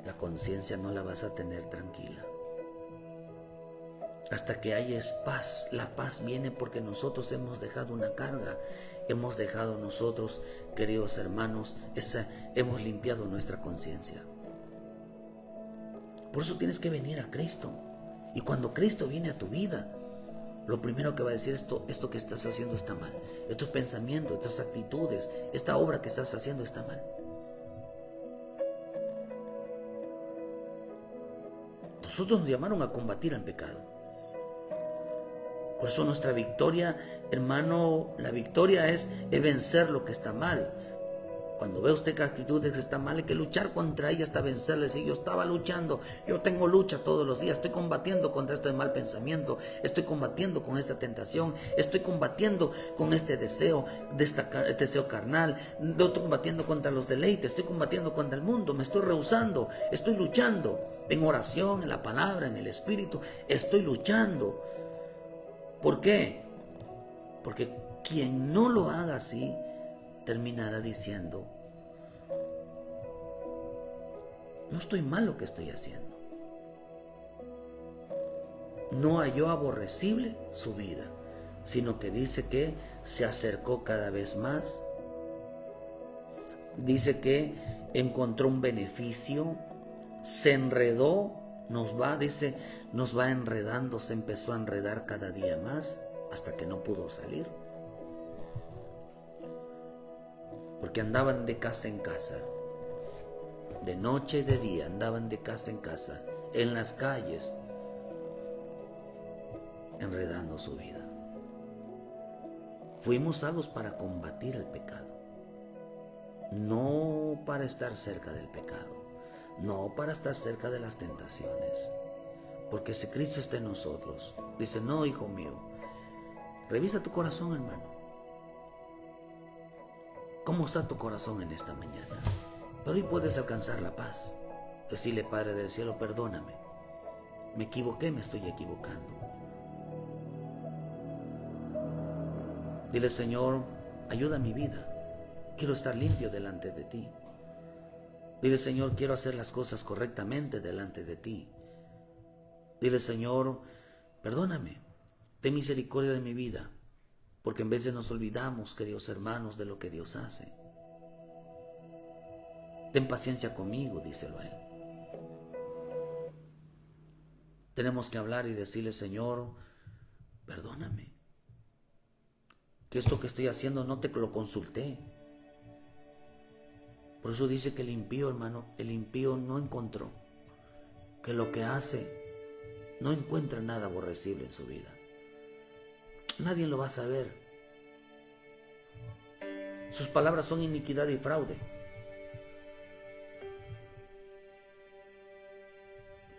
la conciencia no la vas a tener tranquila. Hasta que hayas paz. La paz viene porque nosotros hemos dejado una carga, hemos dejado nosotros, queridos hermanos, hemos limpiado nuestra conciencia. Por eso tienes que venir a Cristo. Y cuando Cristo viene a tu vida, lo primero que va a decir, esto que estás haciendo está mal. Estos pensamientos, estas actitudes, esta obra que estás haciendo está mal. Nosotros nos llamaron a combatir al pecado. Por eso nuestra victoria, hermano, la victoria es vencer lo que está mal. Cuando ve usted que actitudes están mal, hay que luchar contra ellas hasta vencerles. Y yo estaba luchando, yo tengo lucha todos los días, estoy combatiendo contra este mal pensamiento, estoy combatiendo con esta tentación, estoy combatiendo con este deseo, deseo carnal, estoy combatiendo contra los deleites, estoy combatiendo contra el mundo, me estoy rehusando, estoy luchando en oración, en la palabra, en el espíritu, estoy luchando. ¿Por qué? Porque quien no lo haga así, terminará diciendo, no estoy mal lo que estoy haciendo. No halló aborrecible su vida, sino que dice que se acercó cada vez más. Dice que encontró un beneficio, se enredó, nos va enredando, se empezó a enredar cada día más hasta que no pudo salir. Porque andaban de casa en casa, de noche y de día andaban de casa en casa, en las calles, enredando su vida. Fuimos salvos para combatir el pecado, no para estar cerca del pecado, no para estar cerca de las tentaciones. Porque si Cristo está en nosotros, dice, no, hijo mío, revisa tu corazón, hermano. ¿Cómo está tu corazón en esta mañana? Pero hoy puedes alcanzar la paz. Decirle, Padre del cielo, perdóname. Me equivoqué, me estoy equivocando. Dile, Señor, ayuda a mi vida. Quiero estar limpio delante de ti. Dile, Señor, quiero hacer las cosas correctamente delante de ti. Dile, Señor, perdóname. Ten misericordia de mi vida. Porque en vez de nos olvidamos, queridos hermanos, de lo que Dios hace. Ten paciencia conmigo, díselo a Él. Tenemos que hablar y decirle, Señor, perdóname. Que esto que estoy haciendo no te lo consulté. Por eso dice que el impío, hermano, el impío no encontró. Que lo que hace no encuentra nada aborrecible en su vida. Nadie lo va a saber. Sus palabras son iniquidad y fraude.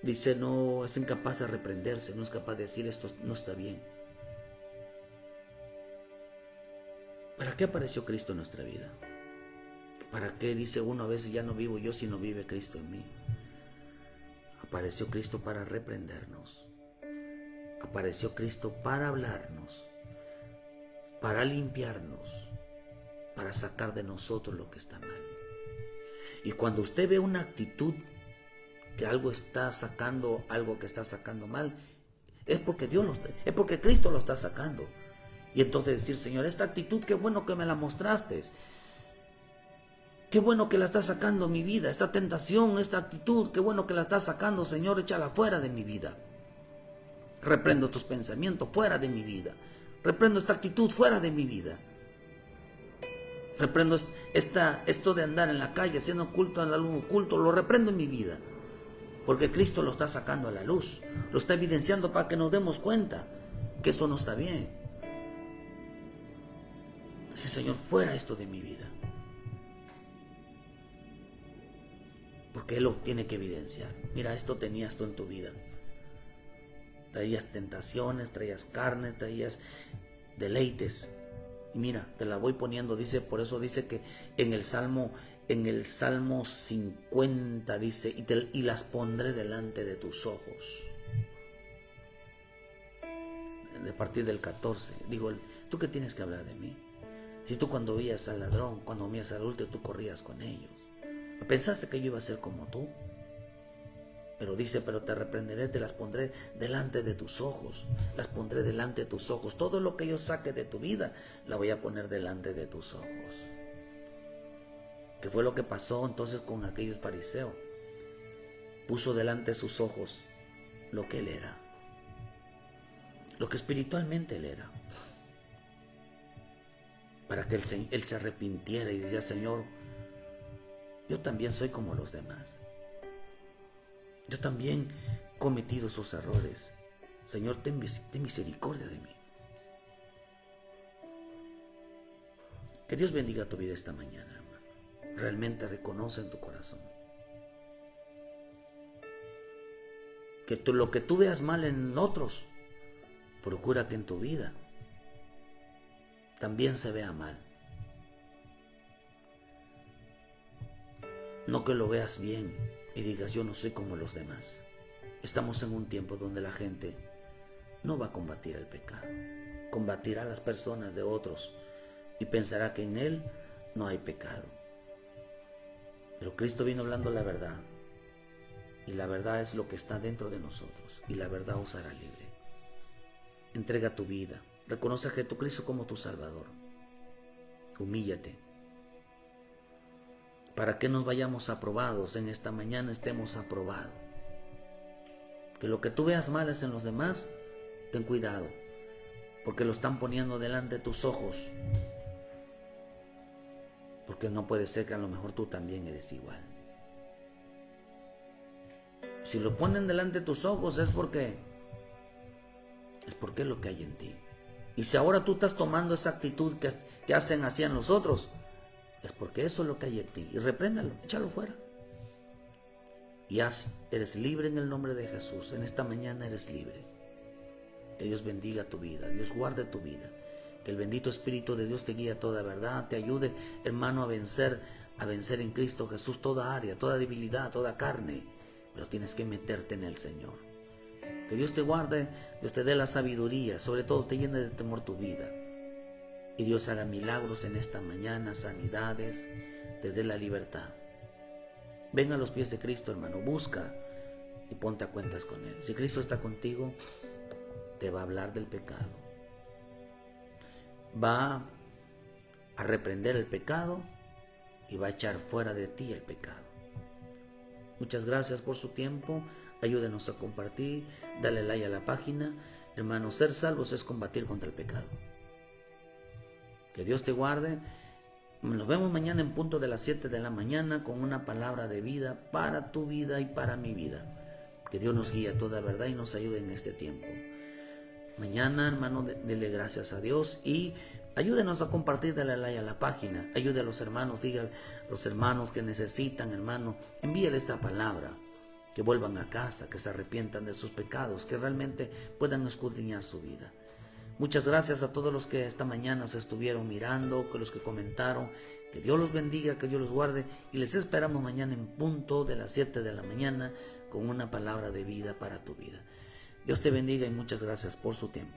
Dice, no, es incapaz de reprenderse, no es capaz de decir esto no está bien. ¿Para qué apareció Cristo en nuestra vida? ¿Para qué dice uno a veces ya no vivo yo, sino vive Cristo en mí? Apareció Cristo para reprendernos. Apareció Cristo para hablarnos, para limpiarnos, para sacar de nosotros lo que está mal. Y cuando usted ve una actitud que algo está sacando, algo que está sacando mal, es porque es porque Cristo lo está sacando. Y entonces decir, Señor, esta actitud, qué bueno que me la mostraste. Qué bueno que la estás sacando mi vida. Esta tentación, esta actitud, qué bueno que la estás sacando, Señor, échala fuera de mi vida. Reprendo tus pensamientos fuera de mi vida. Reprendo esta actitud fuera de mi vida. Reprendo esto de andar en la calle haciendo culto a algún oculto. Lo reprendo en mi vida. Porque Cristo lo está sacando a la luz. Lo está evidenciando para que nos demos cuenta que eso no está bien. Sí, Señor, fuera esto de mi vida. Porque Él lo tiene que evidenciar. Mira, esto tenías tú en tu vida. Traías tentaciones, traías carnes, traías deleites. Y mira, te la voy poniendo, dice, por eso dice que en el Salmo 50 dice, y las pondré delante de tus ojos. A partir del 14, digo, ¿tú qué tienes que hablar de mí? Si tú cuando veías al ladrón, cuando veías al adúltero, tú corrías con ellos. ¿Pensaste que yo iba a ser como tú? Pero dice, pero te reprenderé, te las pondré delante de tus ojos. Las pondré delante de tus ojos. Todo lo que yo saque de tu vida, la voy a poner delante de tus ojos. ¿Qué fue lo que pasó entonces con aquellos fariseos? Puso delante de sus ojos lo que él era. Lo que espiritualmente él era. Para que él se arrepintiera y decía, Señor, yo también soy como los demás. Yo también he cometido esos errores. Señor, ten misericordia de mí. Que Dios bendiga tu vida esta mañana, hermano. realmente reconoce en tu corazón. Que lo que tú veas mal en otros, procura que en tu vida también se vea mal. No que lo veas bien y digas yo no soy como los demás. Estamos en un tiempo donde la gente no va a combatir el pecado. Combatirá a las personas de otros y pensará que en él no hay pecado. Pero Cristo vino hablando la verdad. Y la verdad es lo que está dentro de nosotros. Y la verdad os hará libre. Entrega tu vida. Reconoce a Jesucristo como tu Salvador. Humíllate. Para que nos vayamos aprobados en esta mañana, estemos aprobados. Que lo que tú veas mal es en los demás, ten cuidado. Porque lo están poniendo delante de tus ojos. Porque no puede ser que a lo mejor tú también eres igual. Si lo ponen delante de tus ojos es porque es lo que hay en ti. Y si ahora tú estás tomando esa actitud que hacen así en los otros, es porque eso es lo que hay en ti. Y repréndalo, échalo fuera. Y eres libre en el nombre de Jesús. En esta mañana eres libre. Que Dios bendiga tu vida, Dios guarde tu vida. Que el bendito Espíritu de Dios te guíe a toda verdad, te ayude, hermano, a vencer en Cristo Jesús toda área, toda debilidad, toda carne. Pero tienes que meterte en el Señor. Que Dios te guarde, Dios te dé la sabiduría, sobre todo te llene de temor tu vida. Y Dios haga milagros en esta mañana, sanidades, te dé la libertad. Ven a los pies de Cristo, hermano, busca y ponte a cuentas con Él. Si Cristo está contigo, te va a hablar del pecado. Va a reprender el pecado y va a echar fuera de ti el pecado. Muchas gracias por su tiempo. Ayúdenos a compartir, dale like a la página. Hermanos, ser salvos es combatir contra el pecado. Que Dios te guarde. Nos vemos mañana en punto de las 7 de la mañana con una palabra de vida para tu vida y para mi vida. Que Dios nos guíe a toda verdad y nos ayude en este tiempo. Mañana, hermano, dele gracias a Dios y ayúdenos a compartir, dale like a la página. Ayude a los hermanos, diga a los hermanos que necesitan, hermano, envíele esta palabra. Que vuelvan a casa, que se arrepientan de sus pecados, que realmente puedan escudriñar su vida. Muchas gracias a todos los que esta mañana se estuvieron mirando, que los que comentaron. Que Dios los bendiga, que Dios los guarde y les esperamos mañana en punto de las 7 de la mañana con una palabra de vida para tu vida. Dios te bendiga y muchas gracias por su tiempo.